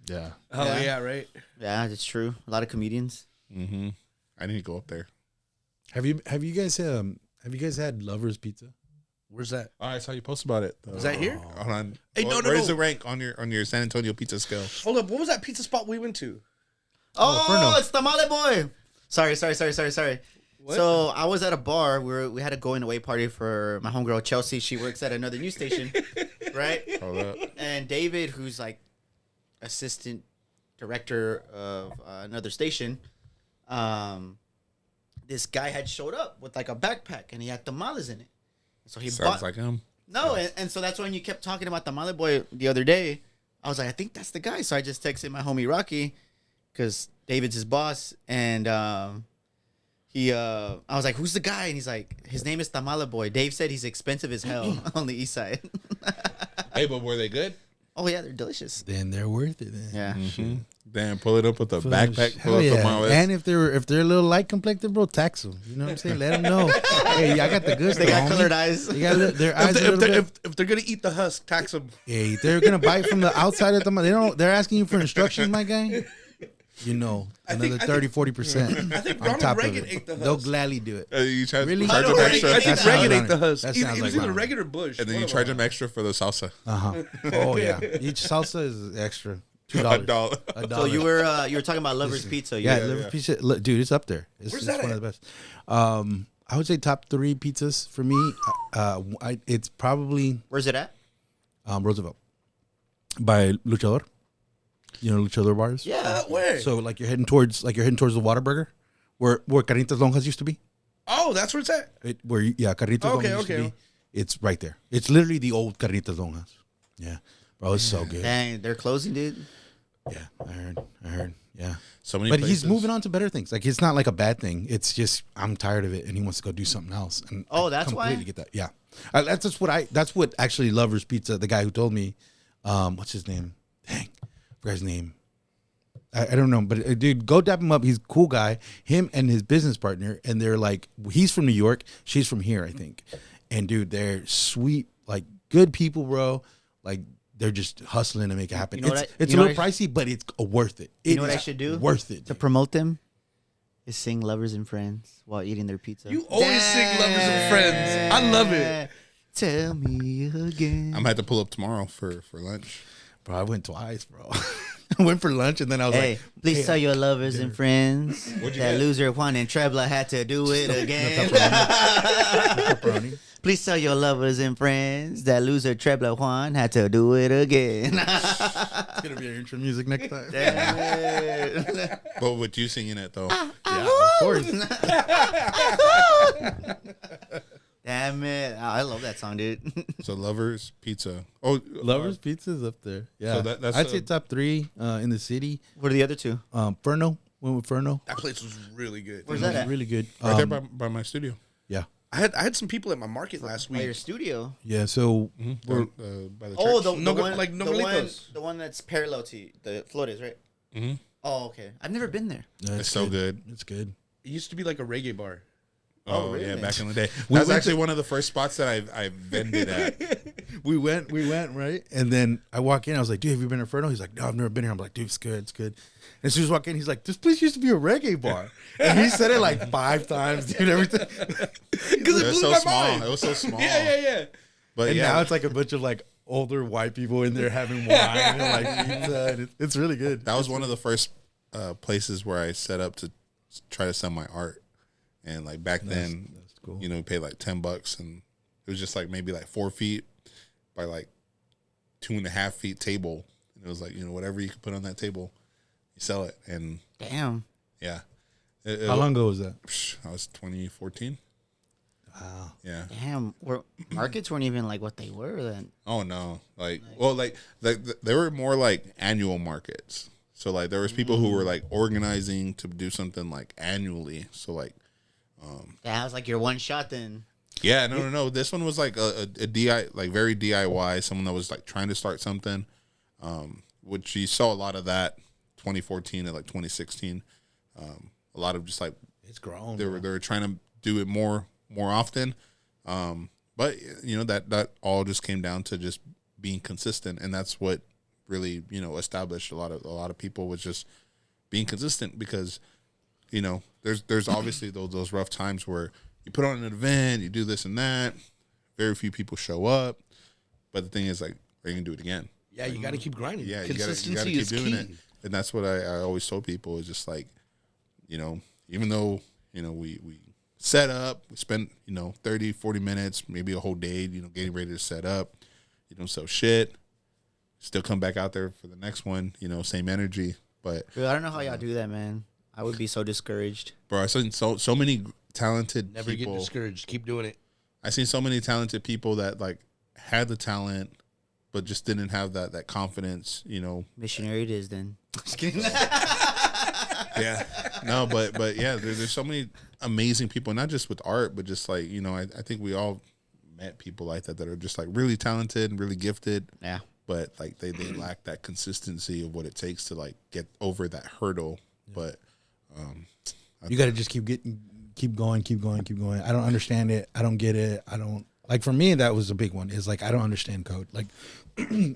Yeah. Oh, yeah, right. Yeah, that's true. A lot of comedians. Mm-hmm. I need to go up there. Have you guys had Lover's Pizza? Where's that? Oh, I saw you post about it. Is that here? Hold on. Hey, no. Where's the rank on your San Antonio pizza scale? Hold up. What was that pizza spot we went to? Oh, it's Tamale Boy. Sorry. What? So I was at a bar where we had a going away party for my homegirl Chelsea. She works at another news station, right? Hold up. And David, who's like assistant director of another station, this guy had showed up with like a backpack and he had tamales in it. So he Sounds like him. No, and so that's when you kept talking about Tamale Boy the other day. I was like, I think that's the guy. So I just texted my homie Rocky, because David's his boss, and I was like, who's the guy? And he's like, his name is Tamale Boy. Dave said he's expensive as hell on the east side. Hey, but were they good? Oh yeah, they're delicious. Then they're worth it. Then. Yeah. Mm-hmm. Damn, pull it up with a backpack. Pull up the mileage. And if they're a little light complected, bro, tax them. You know what I'm saying? Let them know. Hey, I got the goods. They got colored eyes. They got their eyes. If they're gonna eat the husk, tax them. Hey, they're gonna bite from the outside of the. They're asking you for instructions, my guy. Another 30-40%. I think Ronald Reagan ate the husk. They'll gladly do it. You charge Really? them extra. I think Reagan ate the husk. That It sounds was like either Ronald. Reagan or Bush. And then you charge them extra for the salsa. Oh yeah, each salsa is extra. $2. $1. So you were talking about Lover's Pizza. Yeah, liver pizza, dude, it's up there. Where's It's that one at? of the best. I would say top 3 pizzas for me. It's probably Where's it at? Roosevelt by Luchador. You know Luchador bars. Yeah. Where? So like you're heading towards the Whataburger, where Carnitas Lonjas used to be. Oh, that's where it's at. Carnitas Lonjas used to be. It's right there. It's literally the old Carnitas Lonjas. Yeah, bro, it's so good. Dang, they're closing, dude. Yeah, I heard. Yeah. So many. But places. he's moving on to better things. Like it's not like a bad thing. It's just I'm tired of it, and he wants to go do something else. And That's why. Get that. Yeah, that's what actually Lover's Pizza. The guy who told me, what's his name? Dang, I forgot his name. I don't know, but dude, go dap him up. He's a cool guy. Him and his business partner, and they're like, he's from New York, she's from here, I think. And dude, they're sweet, like good people, bro. Like they're just hustling to make it happen. It's a little pricey, but it's worth it. You know what I should do Worth it to promote them? is sing Lovers and Friends while eating their pizza. You always sing Lovers and Friends. I love it. Tell me again. I'm gonna have to pull up tomorrow for lunch. Bro, I went twice, bro. I went for lunch and then I was Hey, like, please hey, tell your lovers and friends What'd you that get? Lewsr, Juan, and TREBLA had to do it again. pepperoni. Please tell your lovers and friends that Lewsr, TREBLA, Juan had to do it again. It's gonna be our intro music next time. Damn it. But with you singing it though, Yeah, of course. Damn it. Oh, I love that song, dude. so Lovers Pizza. Oh, Lovers Pizza's up there. Yeah, So that's I'd a- say top 3 in the city. What are the other two? Furno, went with Furno. That place was really good. Where's that at? Really good. right there by my studio. Yeah, I had some people at my market last By your week. studio. yeah. So We're by the church. Oh, the No, one, like the one, Nogalitos. the one that's parallel to the Flores, right? Mhm. Oh, okay. I've never been there. It's so good. It's good. It used to be like a reggae bar. Oh, really? yeah, back in the day. We That's went actually one of the first spots that I vended at. We went right, and then I walk in. I was like, "Dude, have you been to Furno?" He's like, "No, I've never been here." I'm like, "Dude, it's good, it's good." And as soon as I walk in, he's like, "This place used to be a reggae bar," and he said it like 5 times, dude. Everything. Because It was so small. It was so small. Yeah. But And yeah, now it's like a bunch of like older white people in there having wine and like pizza, and it's really good. that was one of the first places where I set up to try to sell my art. And like back then, That's cool. you know, we paid like $10, and it was just like maybe like 4 feet by like 2.5 feet table. And it was like, you know, whatever you could put on that table, you sell it. And Damn. yeah, How long ago was that? I was 2014. Wow. Yeah. Damn. Markets weren't even like what they were then. Oh no, like well, like they were more like annual markets. So like there was people who were like organizing to do something like annually. So like, That was like your one shot then. yeah, no. This one was like a DI, like very DIY. Someone that was like trying to start something, which you saw a lot of that 2014 and like 2016. A lot of just like It's grown. they were trying to do it more often. But you know that all just came down to just being consistent, and that's what really, you know, established a lot of people was just being consistent, because, you know, there's obviously those rough times where you put on an event, you do this and that, very few people show up, but the thing is, like, are you gonna do it again? Yeah, you got to keep grinding. Yeah, Consistency you gotta is keep doing key. it, and that's what I always told people is just like, you know, even though, you know, we set up, we spent, you know, 30, 40 minutes, maybe a whole day, you know, getting ready to set up, you don't sell shit, still come back out there for the next one, you know, same energy. But Dude, I don't know how y'all do that, man. I would be so discouraged. bro, I've seen so many talented Never people. get discouraged. Keep doing it. I've seen so many talented people that like had the talent, but just didn't have that confidence, you know. Missionary it is then. Just kidding. Yeah, no, but yeah, there's so many amazing people, not just with art, but just like, you know, I think we all met people like that are just like really talented and really gifted. Yeah. But like they lack that consistency of what it takes to like get over that hurdle. But You got to just keep going. I don't understand it. I don't get it. I don't like. For me, that was a big one. Is like I don't understand code. Like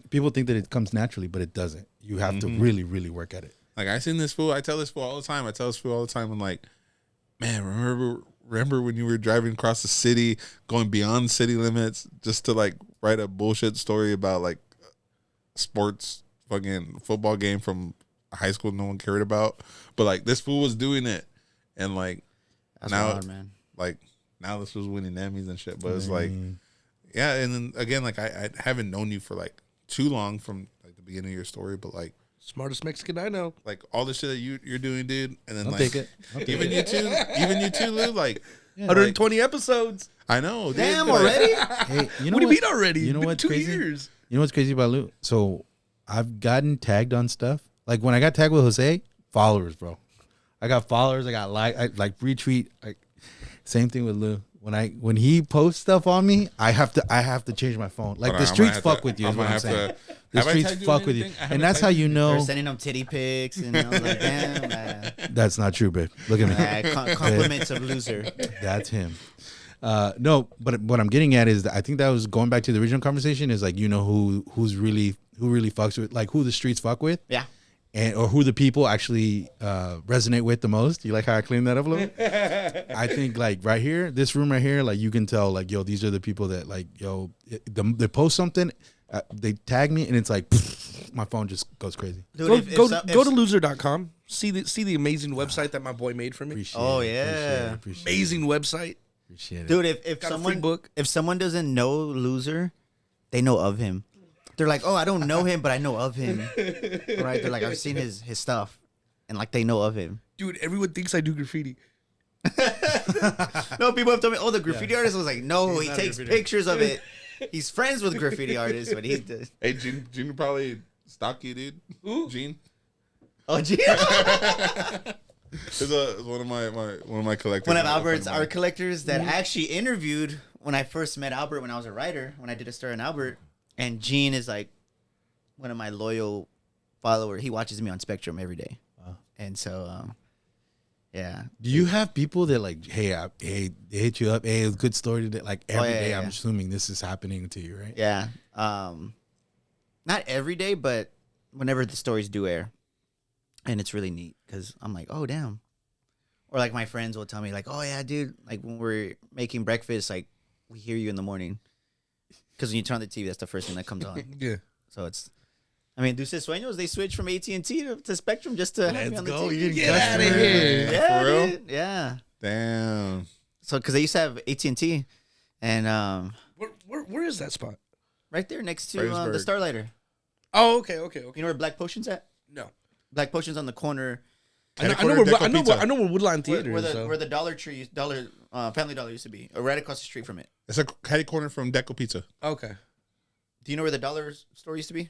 people think that it comes naturally, but it doesn't. You have to really, really work at it. like I seen this fool. I tell this fool all the time. I'm like, man, remember when you were driving across the city, going beyond city limits, just to like write a bullshit story about like sports fucking football game from high school no one cared about, but like this fool was doing it, and like That's now, hard, man. like now this was winning Emmys and shit. But it's like, yeah, and then again, like I haven't known you for like too long from like the beginning of your story, but like Smartest Mexican I know. all the shit that you're doing, dude, and then I'll like take it. I'll take even it. you too, Lou, like 120 episodes. I know, dude, Damn, like, already? Hey, you know What do you mean already? You know It's been what's 2 crazy? years. You know what's crazy about Lou? So I've gotten tagged on stuff. Like when I got tagged with Jose, followers, bro. I got followers. I got I like retweet. Same thing with Lou. When he posts stuff on me, I have to change my phone. Like Hold on, the I'm gonna streets have fuck to- with you. Is I'm what gonna I'm have saying. to- The Have I streets tagged you in fuck with you, anything? I haven't and that's how tagged you They're know. sending them titty pics, and I was like, damn, man. That's not true, babe. Look at me. Compliments of Lewsr. That's him. No, but what I'm getting at is that I think that was going back to the original conversation is like, you know, who really fucks with, like who the streets fuck with. Yeah. or who the people actually resonate with the most. You like how I cleaned that up a little? I think like right here, this room right here, like you can tell like, yo, these are the people that like, yo, they post something, they tag me, and it's like my phone just goes crazy. Dude, Go to Lewsr.com. See the amazing website that my boy made for me. Appreciate Amazing website. it. dude, if Got a free book. if someone doesn't know Lewsr, they know of him. They're like, oh, I don't know him, but I know of him. Right? They're like, I've seen his stuff, and like they know of him. Dude, everyone thinks I do graffiti. No, people have told me, oh, the graffiti artist was like, no, he not a takes graffiti pictures of it. He's friends with graffiti artists, but he does. Hey, Gene would probably stalk you, dude. Who? Gene. Oh, gee. It's one of my collectors. One of Albert's art collectors that I actually interviewed when I first met Albert when I was a writer, when I did a story on Albert. And Gene is like one of my loyal followers. He watches me on Spectrum every day. Wow. And so, yeah. Do you have people that like, hey, they hit you up? Hey, it was a good story today. Like every day, I'm assuming this is happening to you, right? Yeah. Not every day, but whenever the stories do air. And it's really neat because I'm like, oh, damn. Or like my friends will tell me like, oh, yeah, dude. Like when we're making breakfast, like we hear you in the morning. Because when you turn on the TV, that's the first thing that comes on. Yeah. So it's, I mean, Dulce Sueños, they switch from AT&T to Spectrum just to have me on the TV. Get out of here. Yeah, For real? dude. Yeah. Damn. So, because they used to have AT&T, and Where is that spot? right there next to the Braesburg. Starlighter. Oh, okay. You know where Black Potion's at? No. Black Potion's on the corner I know Deco where Woodline Theater where is. the Dollar Tree, Family Dollar used to be, or right across the street from it. It's a catty corner from Deco Pizza. Okay. Do you know where the Dollar store used to be?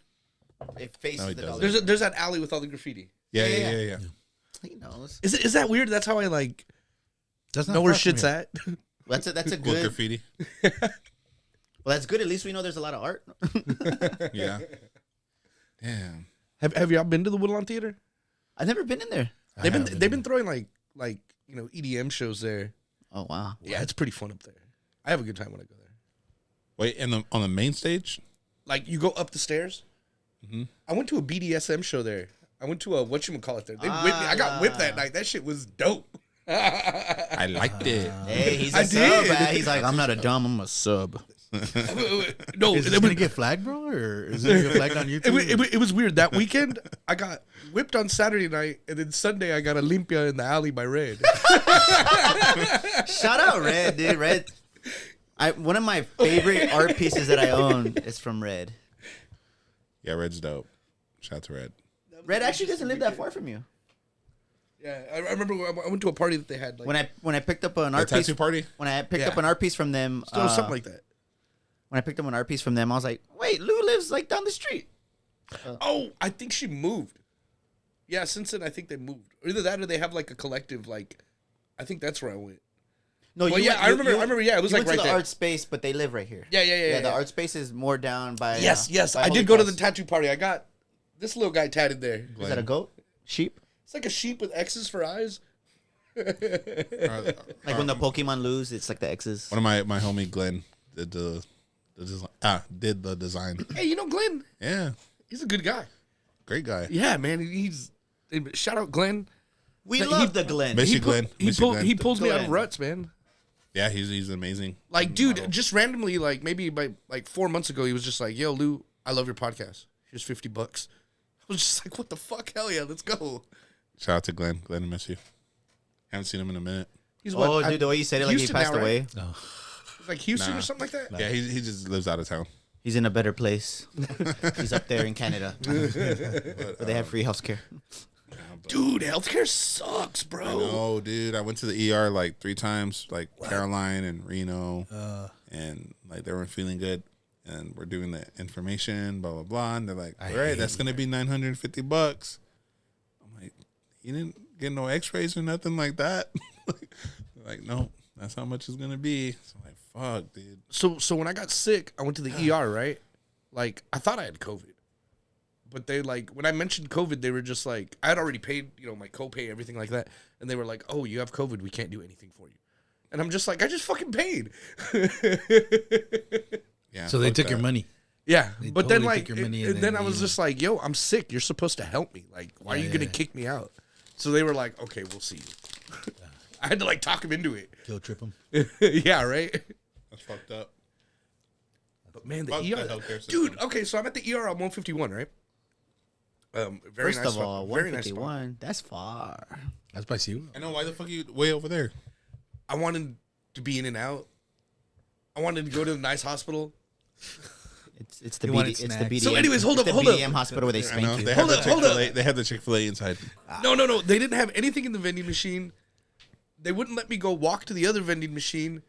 It faces No, he the doesn't. Dollar. There's that alley with all the graffiti. Yeah. He knows. Is that weird? That's how I like That's not know where far from shit's here. at. That's a With good. graffiti. Well, that's good. At least we know there's a lot of art. Yeah. Damn. Have y'all been to the Woodlawn Theater? I've never been in there. They've been throwing like EDM shows there. Oh wow. Yeah, it's pretty fun up there. I have a good time when I go there. Wait, and on the main stage? Like you go up the stairs. Mm-hmm. I went to a BDSM show there. I went to a whatchamacallit there. They whipped me. I got whipped that night. That shit was dope. I liked it. Hey, he's I a sub. did. Man. He's like, I'm not a dumb. I'm a sub. No, Is it this was, gonna get flagged, bro, or is it gonna get flagged on YouTube? it was weird. That weekend, I got whipped on Saturday night, and then Sunday I got a limpia in the alley by Red. Shout out Red, dude. Red. One of my favorite art pieces that I own is from Red. Yeah, Red's dope. Shout out to Red. Red actually doesn't live that far from you. Yeah, I remember I went to a party that they had. Like, When I picked up an The art piece, tattoo party? when I picked Yeah. up an art piece from them, so something like that. when I picked up an art piece from them, I was like, wait, Lou lives like down the street. Oh, I think she moved. Yeah, since then I think they moved. Or either that or they have like a collective. Like, I think that's where I went. No, Well, yeah, I remember. Yeah, it was you like went right to the there. art space, but they live right here. Yeah. The art space is more down by. Yes. by I Holy did go to the Cross. tattoo party. I got this little guy tatted there. Is that a goat? Sheep? It's like a sheep with X's for eyes. Like when the Pokemon lose, it's like the X's. One of my homie Glenn did the design. Hey, you know Glenn? Yeah, He's a good guy. great guy. Yeah, man. He's shout out Glenn. We He- love the Glen. Miss you, Glenn. Miss you, Glenn. He pulls me out of Glenn. ruts, man. Yeah, he's amazing. Like, dude, just randomly, like maybe by like 4 months ago, he was just like, "Yo, Lou, I love your podcast. Here's $50." I was just like, "What the fuck? Hell yeah, let's go." Shout out to Glenn. Glenn, I miss you. Haven't seen him in a minute. He's Oh, dude, the way you said it, like he Houston passed now, right? away. He's like Houston Nah. or something like that. Yeah, he just lives out of town. He's in a better place. He's up there in Canada where they have free healthcare. Dude, healthcare sucks, I bro. know, dude. I went to the ER like 3 times, like Caroline and Reno, and like they weren't feeling good. And we're doing the information, blah blah blah. And they're like, "All right, that's gonna be $950." I'm like, "You didn't get no X-rays or nothing like that." They're like, "No, that's how much it's gonna be." So I'm like, "Fuck, dude." So when I got sick, I went to the ER, right? Like, I thought I had COVID. But they, like, when I mentioned COVID, they were just like, I had already paid, my copay, everything like that. And they were like, "Oh, you have COVID. We can't do anything for you." And I'm just like, I just fucking paid. Yeah. So they fuck took that. your money. Yeah, They but then totally like, take your money and and then then I was you- just like, yo, I'm sick. You're supposed to help me. Like, why are you gonna kick me out? So they were like, okay, we'll see. I had to like talk him into it. Guilt trip him. Yeah, right. That's fucked up. But man, the Fuck the ER, healthcare system. dude. Okay, so I'm at the ER on 151, right? Very First nice of all, very nice spot. 151, that's far. That's by you. I know, why the fuck you way over there? I wanted to be in and out. I wanted to go to a nice hospital. It's the You wanted BD, it's the snacks. BDM. So anyways, hold it's up, the hold up. BDM hospital where they I spank know you. they had the Hold up. Chick-fil-A. They had the Chick-fil-A inside. No. They didn't have anything in the vending machine. They wouldn't let me go walk to the other vending machine.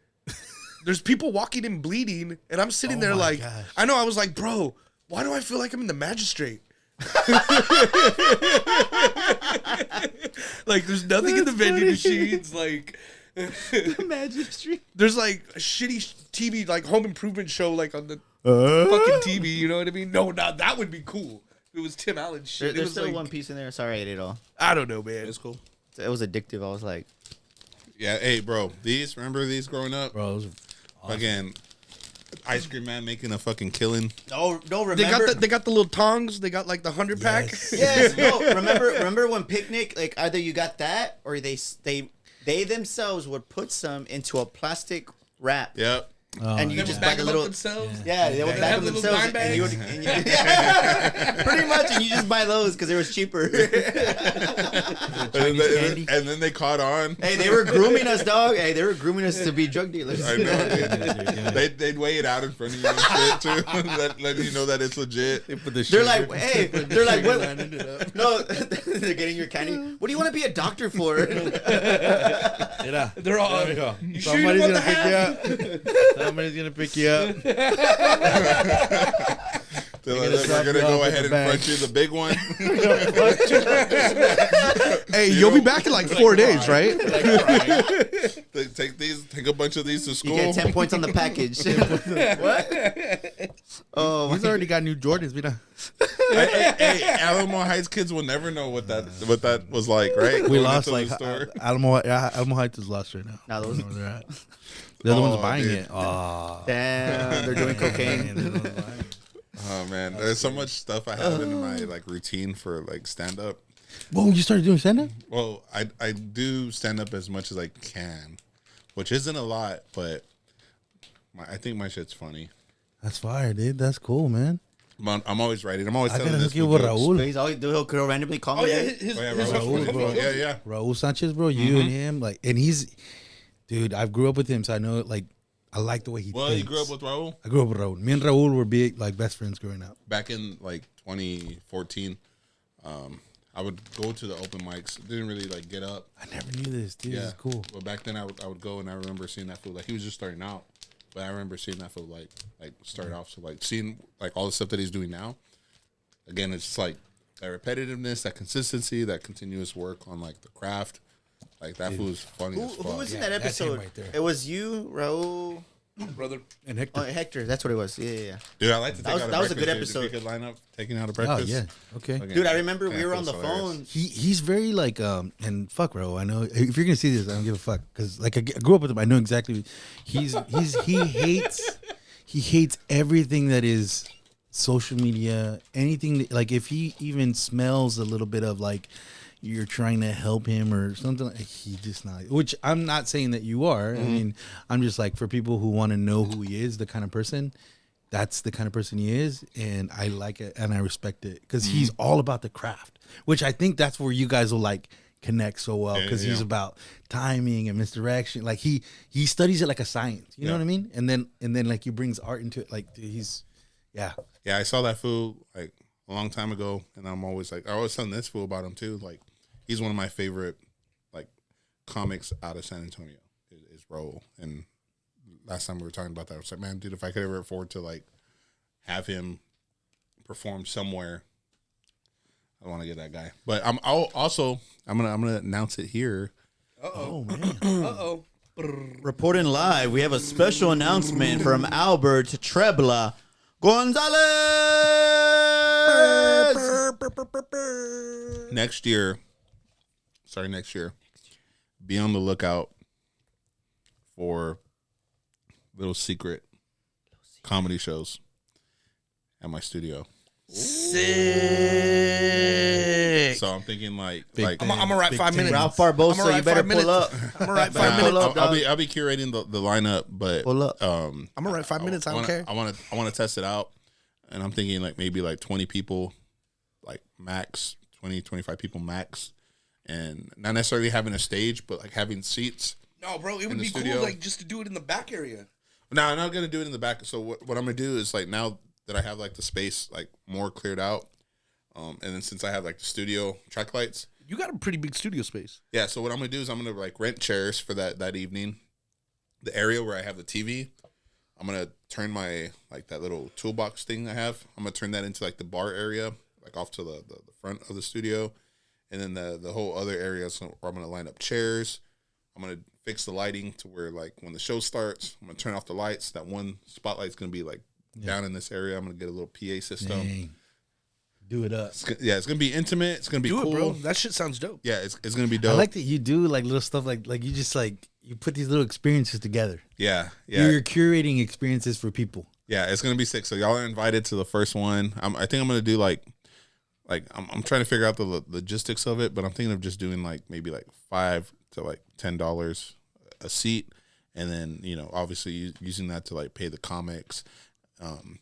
There's people walking and bleeding, and I'm sitting there my like, gosh. I know. I was like, bro, why do I feel like I'm in the magistrate? Like, there's nothing in the vending machines. Like, Magistrate. there's like a shitty TV, like home improvement show, like on the fucking TV. You know what I mean? No, that would be cool. If it was Tim Allen shit. It There's was still like, one piece in there. Sorry, I ate it all. I don't know, man. It's cool. It was addictive. I was like, Yeah, hey, bro. Remember these growing up? Bro, those are Again, ice cream man making a fucking killing. no, remember. They got the little tongs. They got like the 100-pack. Yes, no. Remember when picnic? Like either you got that or they themselves would put some into a plastic wrap. Yep. And you They just would buy bag the them little. up themselves. Yeah, they would They bag have them the little themselves, dime and you would, pretty much, and you just buy those because it was cheaper. And then they caught on. Hey, they were grooming us, dog. Hey, they were grooming us to be drug dealers. I know. They'd weigh it out in front of you and shit too, letting you know that it's legit. They're like, hey, they're like, what? No, they're getting your candy. What do you want to be a doctor for? They're all. There we go. You sure you don't want the half? Somebody's gonna pick you up. They're gonna go ahead and front you the big one. Hey, you'll be back in like 4 days, right? Take a bunch of these to You school. get 10 points on the package. What? Oh, He's already got new Jordans. Hey, Alamo Heights kids will never know what that was like, right? We Going lost into like the store. Alamo Heights is lost right now. Now those- Where they're at. They're the ones Oh, buying dude. it. Oh, damn, they're doing cocaine. Oh man, there's so much stuff I have in my like routine for like stand up. Whoa, you started doing stand up? Well, I do stand up as much as I can, which isn't a lot, but I think my shit's funny. That's fire, dude. That's cool, man. I'm always writing. I'm always I telling gotta this hook you with jokes. Raul. He's always he'll randomly call me. Oh yeah, that. his Oh, yeah, Raul, bro. Yeah. Raul Sanchez, bro. You and him, like, and he's, dude. I grew up with him, so I know, like, I like the way he. Well, thinks. you grew up with Raul I grew up with Raul. Me and Raul were big, like, best friends growing up. back in like 2014. I would go to the open mics. Didn't really like get up. I never knew this, dude. This is cool. But back then I would go, and I remember seeing that fool. Like he was just starting out, but I remember seeing that fool like start off. So like seeing like all the stuff that he's doing now. Again, it's just like that repetitiveness, that consistency, that continuous work on like the craft. Like that fool is funny as fuck. Who was in Yeah, that that's him episode? right there. It was you, Raul, brother. And Hector. oh, Hector. That's what it was. Yeah. Dude, I like to take was- out a that was a good breakfast, dude. episode. If you could line up taking out a Oh breakfast. yeah. Okay. Again, Dude, I remember we that were on the feels hilarious. phone. He's very like and fuck Raul. I know if you're gonna see this, I don't give a fuck because like I grew up with him. I know exactly. He hates everything that is social media. Anything that, like if he even smells a little bit of like you're trying to help him or something, he just not. Which I'm not saying that you are. I mean, I'm just like for people who want to know who he is, the kind of person. That's the kind of person he is, and I like it and I respect it because he's all about the craft, which I think that's where you guys will like connect so well because he's about timing and misdirection. Like he studies it like a science, you know what I mean? And then like he brings art into it. Like dude, he's Yeah, I saw that fool like a long time ago, and I'm always like, I always telling this fool about him too. Like, he's one of my favorite like comics out of San Antonio. Is Raul, and last time we were talking about that, I was like, man, dude, if I could ever afford to like have him perform somewhere, I want to get that guy. But I'm gonna announce it here. oh man, Uh-oh. Reporting live, we have a special announcement from Albert TREBLA Gonzalez. Next year, be on the lookout for little secret comedy shows. at my studio. Sick. So I'm thinking like I'm gonna write 5 minutes. Ralph Barbosa, you better pull up. I'm gonna write 5 minutes. I'll be curating the lineup, but Pull up. I'm gonna write 5 minutes. I don't care. I want to test it out, and I'm thinking like maybe like 20 people, like max 20, 25 people max, and not necessarily having a stage, but like having seats. No, bro, it would be cool like just to do it in the back area. No, I'm not gonna do it in the back. So what I'm gonna do is like now that I have like the space like more cleared out, and then since I have like the studio track lights, you got a pretty big studio space. Yeah, so what I'm gonna do is I'm gonna like rent chairs for that evening. The area where I have the TV, I'm gonna turn my like that little toolbox thing I have. I'm gonna turn that into like the bar area, like off to the front of the studio, and then the whole other area. So I'm gonna line up chairs. I'm gonna fix the lighting to where like when the show starts, I'm gonna turn off the lights. That one spotlight's gonna be like down in this area. I'm gonna get a little PA system. Dang. Do it up. It's gonna be intimate. It's gonna be cool. It, bro. That shit sounds dope. Yeah, it's gonna be dope. I like that you do like little stuff like you just like you put these little experiences together. Yeah. You're curating experiences for people. Yeah, it's gonna be sick. So y'all are invited to the first one. I think I'm gonna do like I'm trying to figure out the logistics of it, but I'm thinking of just doing like maybe like $5 to like $10 a seat, and then obviously using that to like pay the comics.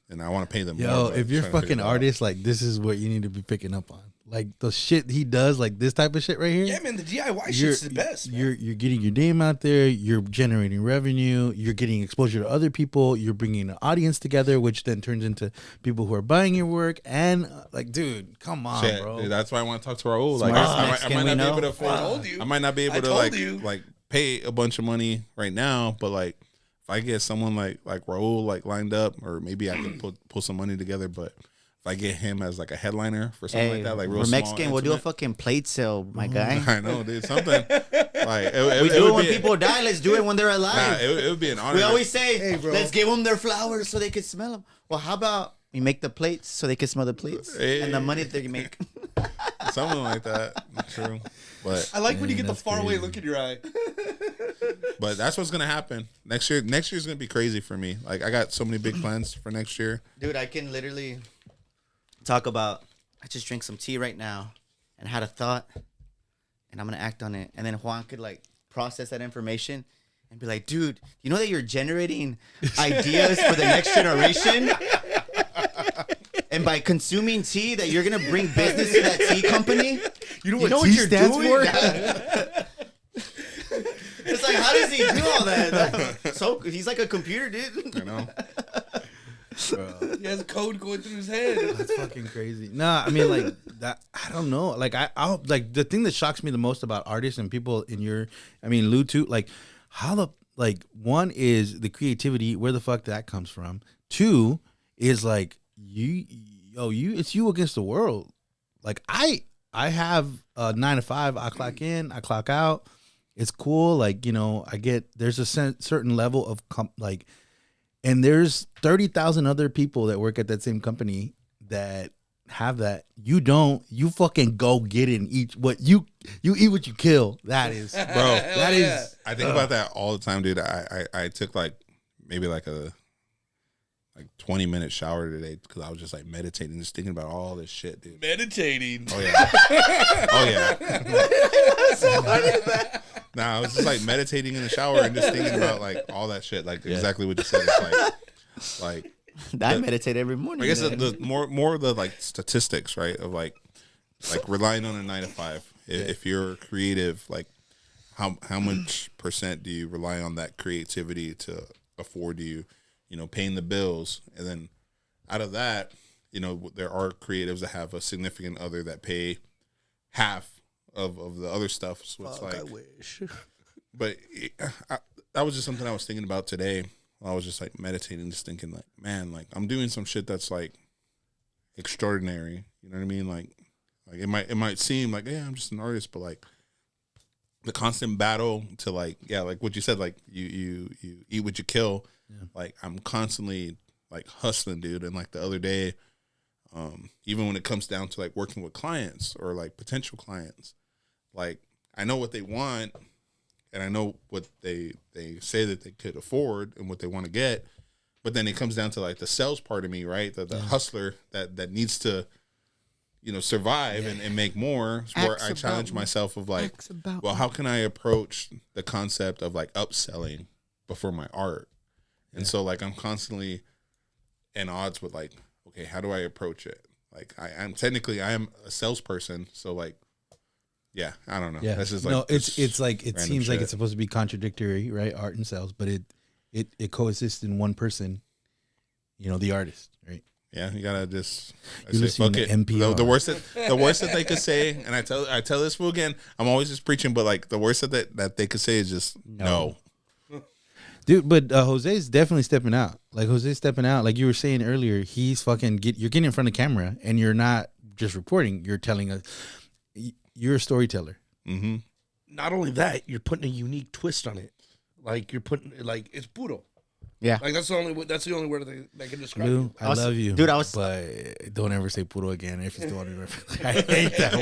And I want to pay them more. Yo, if you're fucking artist, like this is what you need to be picking up on. Like the shit he does, like this type of shit right here. Yeah, man, the DIY shit's the best. Man. You're getting your name out there. You're generating revenue. You're getting exposure to other people. You're bringing an audience together, which then turns into people who are buying your work. And like, dude, come on, bro. Dude, that's why I want to talk to Raul. Like, I might not be able to afford. I might not be able to like pay a bunch of money right now, but like. If I get someone like Raul like lined up, or maybe I can pull some money together. But if I get him as like a headliner for something like that, like real we're small, Mexican, we'll do a fucking plate sale, my guy. I know, dude. Something like we do it when people die. Let's do it when they're alive. Nah, it would be an honor. We always say, let's give them their flowers so they can smell them. Well, how about we make the plates so they can smell the plates and the money that they make. Something like that. True. But I like when you get the faraway look in your eye. But that's what's gonna happen next year. Next year's gonna be crazy for me. Like I got so many big plans for next year. Dude, I can literally talk about. I just drank some tea right now and had a thought, and I'm gonna act on it. And then Juan could like process that information and be like, "Dude, you know that you're generating ideas for the next generation." And by consuming tea, that you're gonna bring business to that tea company. You know what tea stands for? It's like, how does he do all that? So he's like a computer, dude. I know. Bro. He has code going through his head. That's fucking crazy. Nah, I mean like that. I don't know. Like I like the thing that shocks me the most about artists and people in your. I mean, Lew too. Like how the one is the creativity. Where the fuck that comes from? Two is like it's you against the world. Like I have a 9 to 5. I clock in, I clock out. It's cool. Like, there's a certain level of and there's 30,000 other people that work at that same company that have that. You don't. You fucking go get it and eat what you eat what you kill. That is, bro. That is. I think about that all the time, dude. I took maybe a 20-minute shower today because I was just like meditating, just thinking about all this shit, dude. Meditating. Oh yeah. Oh yeah. So funny that. Nah, I was just like meditating in the shower and just thinking about like all that shit, like exactly what you said. It's like I meditate every morning. I guess the more of the like statistics, right? Of like relying on a 9 to 5. If you're creative, like how much percent do you rely on that creativity to afford you? Paying the bills, and then out of that, there are creatives that have a significant other that pay half of the other stuff. So it's I wish. But that was just something I was thinking about today. I was just like meditating, just thinking like, man, like I'm doing some shit that's like extraordinary. You know what I mean? Like it might seem like, yeah, I'm just an artist, but like the constant battle to like what you said, like you eat what you kill. Yeah. Like I'm constantly like hustling, dude. And like the other day, even when it comes down to like working with clients or like potential clients, like I know what they want and I know what they say that they could afford and what they want to get. but then it comes down to like the sales part of me, right? The hustler that needs to, survive and make more. Where I challenge myself of like, well, how can I approach the concept of like upselling before my art? And so like I'm constantly in odds with like, okay, how do I approach it? Like I am a salesperson, so like, yeah, I don't know. Yeah, this is like no, it's like it seems like shit. it's supposed to be contradictory, right? Art and sales, but it coexists in one person. The artist, right? Yeah, you gotta just You say, listen fuck to it. NPR. The worst that they could say, and I tell this fool again, I'm always just preaching, but like the worst that they could say is just no. Dude, but Jose's definitely stepping out. Like Jose's stepping out. Like you were saying earlier, he's fucking you're getting in front of camera and you're not just reporting. You're telling us. You're a storyteller. Mm-hmm. Not only that, you're putting a unique twist on it. Like you're putting like it's puro. Yeah. Like that's the only word they can describe. Lou, You. I love you, dude. But don't ever say puro again if you still want to reference. I hate that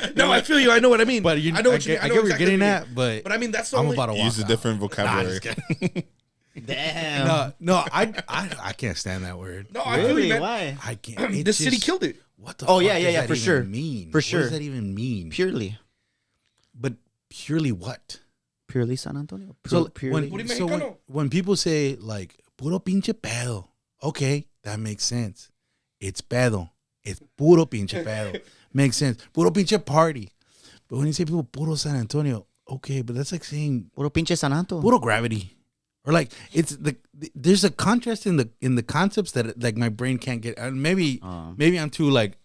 word. No, I feel you. I know what I mean. But I know what you. I get what you're getting at. But I mean that's the I'm only. about to walk Use a out. different vocabulary. Damn. No, I can't stand that word. No, I feel you, man. Why? I can't. This city killed it. What the? Oh, fuck yeah, does yeah, that for even sure. Mean For What sure. does that even mean? Purely. But purely what? Purely San Antonio. So Purely. when people say like puro pinche pedo, okay, that makes sense. It's pedo. It's puro pinche pedo. Makes sense. Puro pinche party. But when you say people puro San Antonio, okay, but that's like saying Puro pinche San Antonio. puro gravity. Or like there's a contrast in the concepts that like my brain can't get. And maybe I'm too like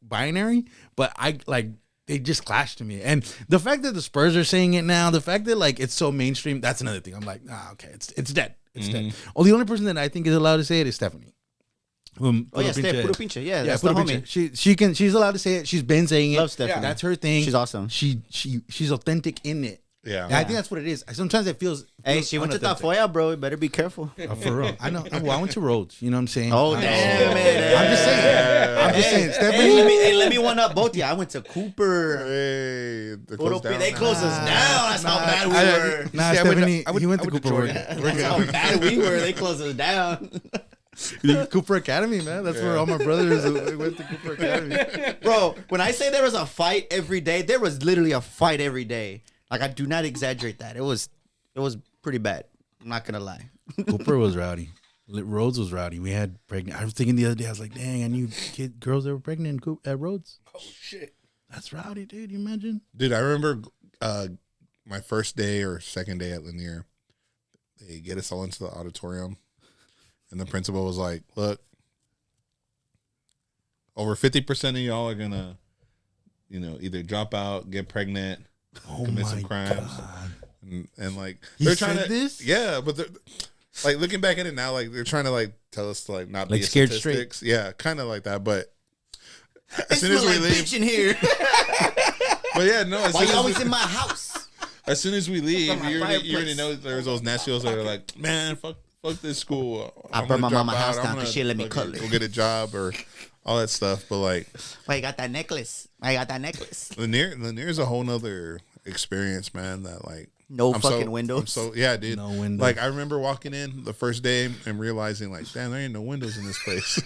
binary, but I like they just clash to me. And the fact that the Spurs are saying it now, the fact that like it's so mainstream, that's another thing. I'm like, okay, it's dead. It's dead. Oh, the only person that I think is allowed to say it is Stephanie. Oh yeah, puro pinche. Yeah, that's the puro homie. pinche. She's allowed to say it. She's been saying it. Love Stephanie. That's her thing. She's awesome. She's authentic in it. Yeah. And I think that's what it is. Sometimes it feels. Hey, she went to unauthentic. Tafoya, bro. You better be careful. For real. I know. Well, I went to Rhodes. You know what I'm saying? Oh, damn it. I'm just saying. I'm just saying. Stephanie. Let me one up both of you. I went to Cooper. Hey, They closed us down. That's how bad we were. Nah, See, Stephanie. I went He went to to Cooper. Jordan. That's how bad we were. They closed us down. Cooper Academy, man. That's where all my brothers went to Cooper Academy. Bro, when I say there was a fight every day, there was literally a fight every day. Like, I do not exaggerate that. It was pretty bad. I'm not gonna lie. Cooper was rowdy. Rhodes was rowdy. We had pregnant. I was thinking the other day. I was like, dang, I knew girls that were pregnant at Rhodes. Oh shit. That's rowdy, dude. You imagine? Dude, I remember my first day or second day at Lanier. They get us all into the auditorium, and the principal was like, "Look, over 50% of y'all are gonna, either drop out, get pregnant, commit some crimes." And like He said this? Yeah, but they're like looking back at it now, like they're trying to like tell us to like not Like be scared statistics. straight. Yeah, kind of like that. But It as soon as smell we like leave, bitch in here. but yeah, no. Why you always in my house? As soon as we leave, From my you already fireplace. know there's those nationals that are like, man, fuck this school. I I'm burned gonna my drop mama out. house I'm down gonna 'cause she let me fucking cut it. go get a job or all that stuff. But like, Why you got that necklace? Lanier's a whole nother experience, man. That like No I'm fucking so, windows. I'm so yeah, dude. No windows. Like I remember walking in the first day and realizing like, damn, there ain't no windows in this place.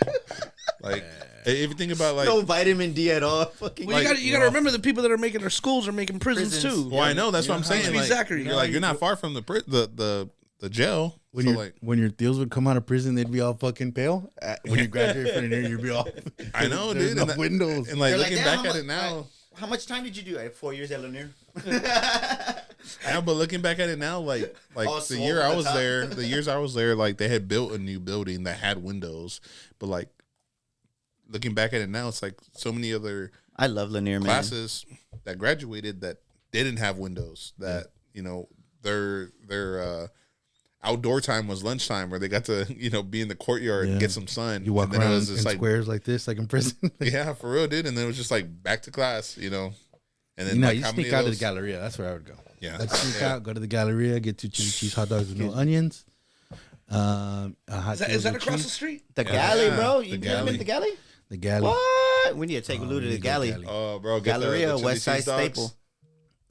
Like if you think about like, No vitamin D at all. Fucking. Well, you gotta remember the people that are making our schools are making prisons Prisons. too. well, I know that's what I'm saying. Sweet Like, Zachary, you're like you're not far from the jail. When So your like, when your deals would come out of prison, they'd be all fucking pale. When you graduate from here, you'd be all. I know, There's dude. no and that- windows. And like You're like, looking damn, back how at it much- now. How much time did you do? 4 years at Lanier. Yeah, but looking back at it now, like Oh, the so year over I the was top. there, the years I was there, like they had built a new building that had windows, but like looking back at it now, it's like so many other I love Lanier, man. classes that graduated that didn't have windows. That their outdoor time was lunchtime, where they got to be in the courtyard and Yeah. get some sun. You walk and then it around was in just like squares like this, like in prison. yeah, for real, dude. And then it was just like back to class, And then No, like, you how many sneak of out to the those- Galleria. That's where I would go. Yeah. I'd sneak out, go to the Galleria, get 2 chili cheese hot dogs with no onions. A hot Is that tails with across the cheese. street? The galley, bro. the You never galley. been to the galley? The Galley. What? We need to take Lou to we the need to go galley. Galley. Oh, bro, get Galleria, the chili West Side cheese dogs. staple.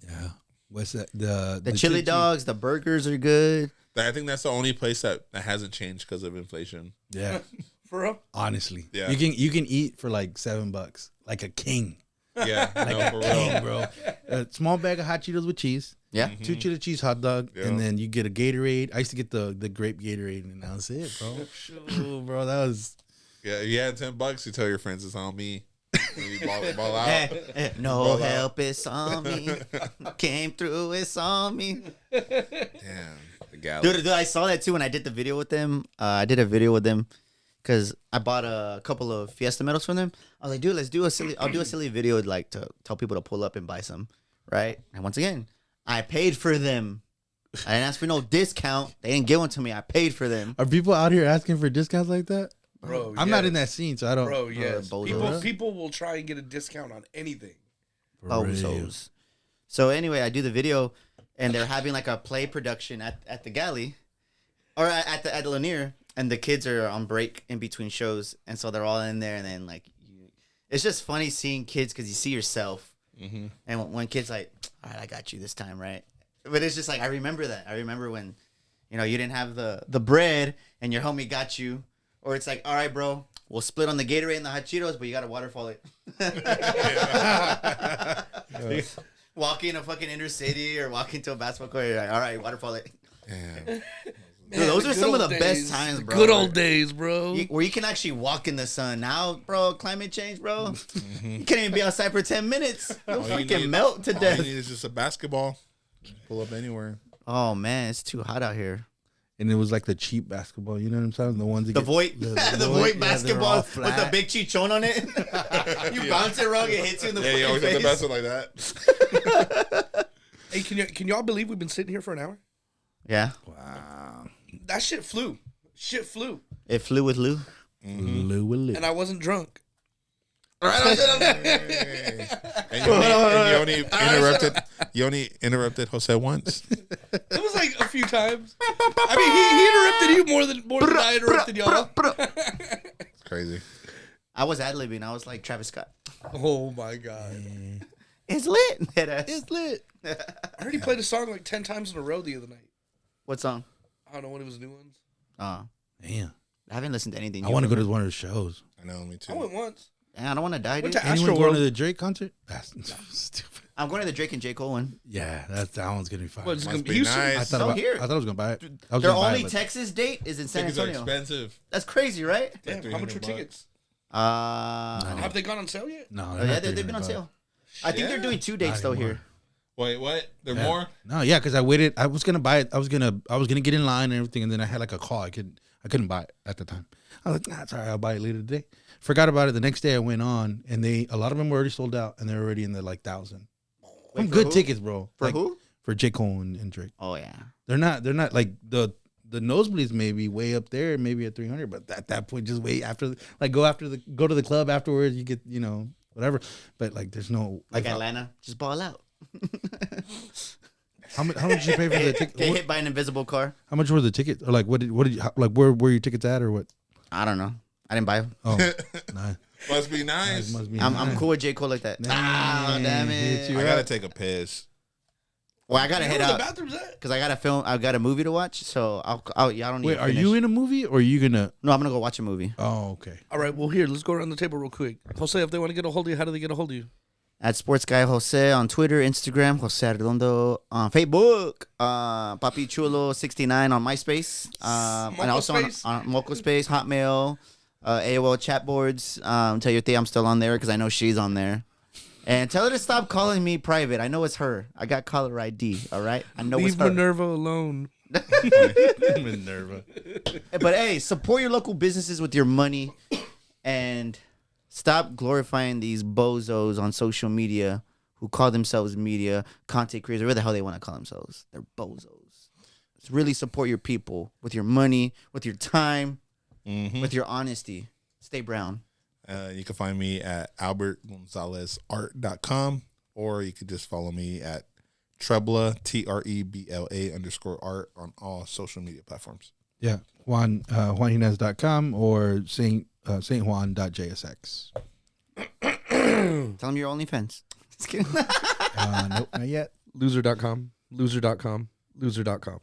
Yeah. What's that? The chili dogs, the burgers are good. I think that's the only place that hasn't changed because of inflation. Yeah. For real? Honestly. Yeah. You can eat for like $7. Like a king. Yeah, no, for real. King, bro. A small bag of hot Cheetos with cheese. Yeah. 2 cheddar cheese hot dog. Yeah. And then you get a Gatorade. I used to get the grape Gatorade, and that was it, bro. Ooh, bro, that was... Yeah, if you had $10, you tell your friends it's on me. You ball out. No Ball help, it's on me. Came through, it's on me. Damn, the galley. Dude, I saw that too when I did the video with them. I did a video with them because I bought a couple of Fiesta medals from them. I was like, dude, I'll do a silly video like to tell people to pull up and buy some, right? And once again, I paid for them. I didn't ask for no discount. They didn't give one to me. I paid for them. Are people out here asking for discounts like that? Bro, I'm not in that scene, so I don't... Bro, yes. bozo. People will try and get a discount on anything. Bozos. So anyway, I do the video, and they're having like a play production at the galley, or at the Lanier, and the kids are on break in between shows, and so they're all in there, and then like, it's just funny seeing kids because you see yourself, and one kid's like, "All right, I got you this time, right?" But it's just like I remember that. I remember when, you didn't have the bread, and your homie got you, or it's like, "All right, bro, we'll split on the Gatorade and the hot Cheetos, but you gotta waterfall it." Walking a fucking inner city or walking to a basketball court, you're like, all right, waterfall it. Damn. Dude, those are some of the best times, bro. Good old days, bro. Where you can actually walk in the sun. Now, bro, climate change, bro. You can't even be outside for 10 minutes. You'll fucking melt to All death. you need is just a basketball. Pull up anywhere. Oh, man, it's too hot out here. And it was like the cheap basketball, you know what I'm saying? The ones that The get... Voight, the Voight basketball with the flat. big chichon on it. You bounce it wrong, it hits you in the Yeah, you always fucking have the face. best one like that. Hey, can y'all believe we've been sitting here for an hour? Yeah, Wow. That shit flew. Shit flew. it flew with Lew. Lou. And I wasn't drunk. And you only interrupted Jose once. It was like a few times. I mean, he interrupted you more than I interrupted y'all. It's crazy. I was ad-libbing. I was like Travis Scott. Oh my god. It's lit. It's lit. I heard he played a song like 10 times in a row the other night. What song? I don't know, one of his new ones. Damn. I haven't listened to anything. I want to go to one of the shows. I know, me too. I went once. I don't want to die, dude. Went to Anyone going Astroworld. to the Drake concert? That's stupid. I'm going to the Drake and J. Cole one. Yeah, that one's going to be fun. What, is it Must gonna be be Houston? nice. I thought So here. I was going to buy it. I was Their gonna buy only it, but- Texas date is in San Tickets are Antonio. expensive. That's crazy, right? Damn, how much were $300. tickets? Have Have they gone on sale yet? No, yeah, they've been on sale. I think they're doing 2 dates though here. Wait, what? There Yeah. more? No, yeah, because I waited. I was gonna buy it. I was gonna get in line and everything, and then I had like a call. I couldn't buy it at the time. I was like, nah, it's all right. I'll buy it later today. Forgot about it. The next day I went on, and a lot of them were already sold out, and they're already in the like 1,000. Some for good who? tickets, bro. For Like, who? For J. Cole and Drake. Oh yeah. They're not like the nosebleeds maybe way up there, maybe at 300, but at that point, just wait after, like go to the club afterwards. You get whatever, but like there's no Like Atlanta, just ball out. How much did you pay for the ticket? Get hit by an invisible car. How much were the tickets? Or like what did you like? Where were your tickets at or what? I don't know. I didn't buy them. Oh, nah. Must be nice. Must be I'm nice. cool with J. Cole like that. Ah, damn hit it. you I gotta up. take a piss. Well, I gotta You know head where the out bathroom's at? because I got a film. I got a movie to watch. So I'll y'all don't need. Wait, to are finish. you in a movie or are you gonna? No, I'm gonna go watch a movie. Oh, okay. All right, well, here, let's go around the table real quick. Jose, if they want to get a hold of you, how do they get a hold of you? At Sports Guy Jose on Twitter, Instagram, Jose Arredondo on Facebook, Papi Chulo 69 on MySpace, and also on Moco Space, Hotmail, AOL chat boards. Tell your thing I'm still on there because I know she's on there. And tell her to stop calling me private. I know it's her. I got caller ID. All right, I know Leave it's her. Minerva alone. Minerva. But hey, support your local businesses with your money, and stop glorifying these bozos on social media who call themselves media, content creators, whatever the hell they want to call themselves. They're bozos. Just really support your people with your money, with your time, with your honesty. Stay brown. You can find me at albertgonzalezart.com, or you could just follow me at TREBLA, TREBLA_art on all social media platforms. Yeah, JuanJinez.com or saintjuan.JSX. Tell them your OnlyFans. Just kidding. Nope, not yet. Lewsr.com. Lewsr.com. Lewsr.com.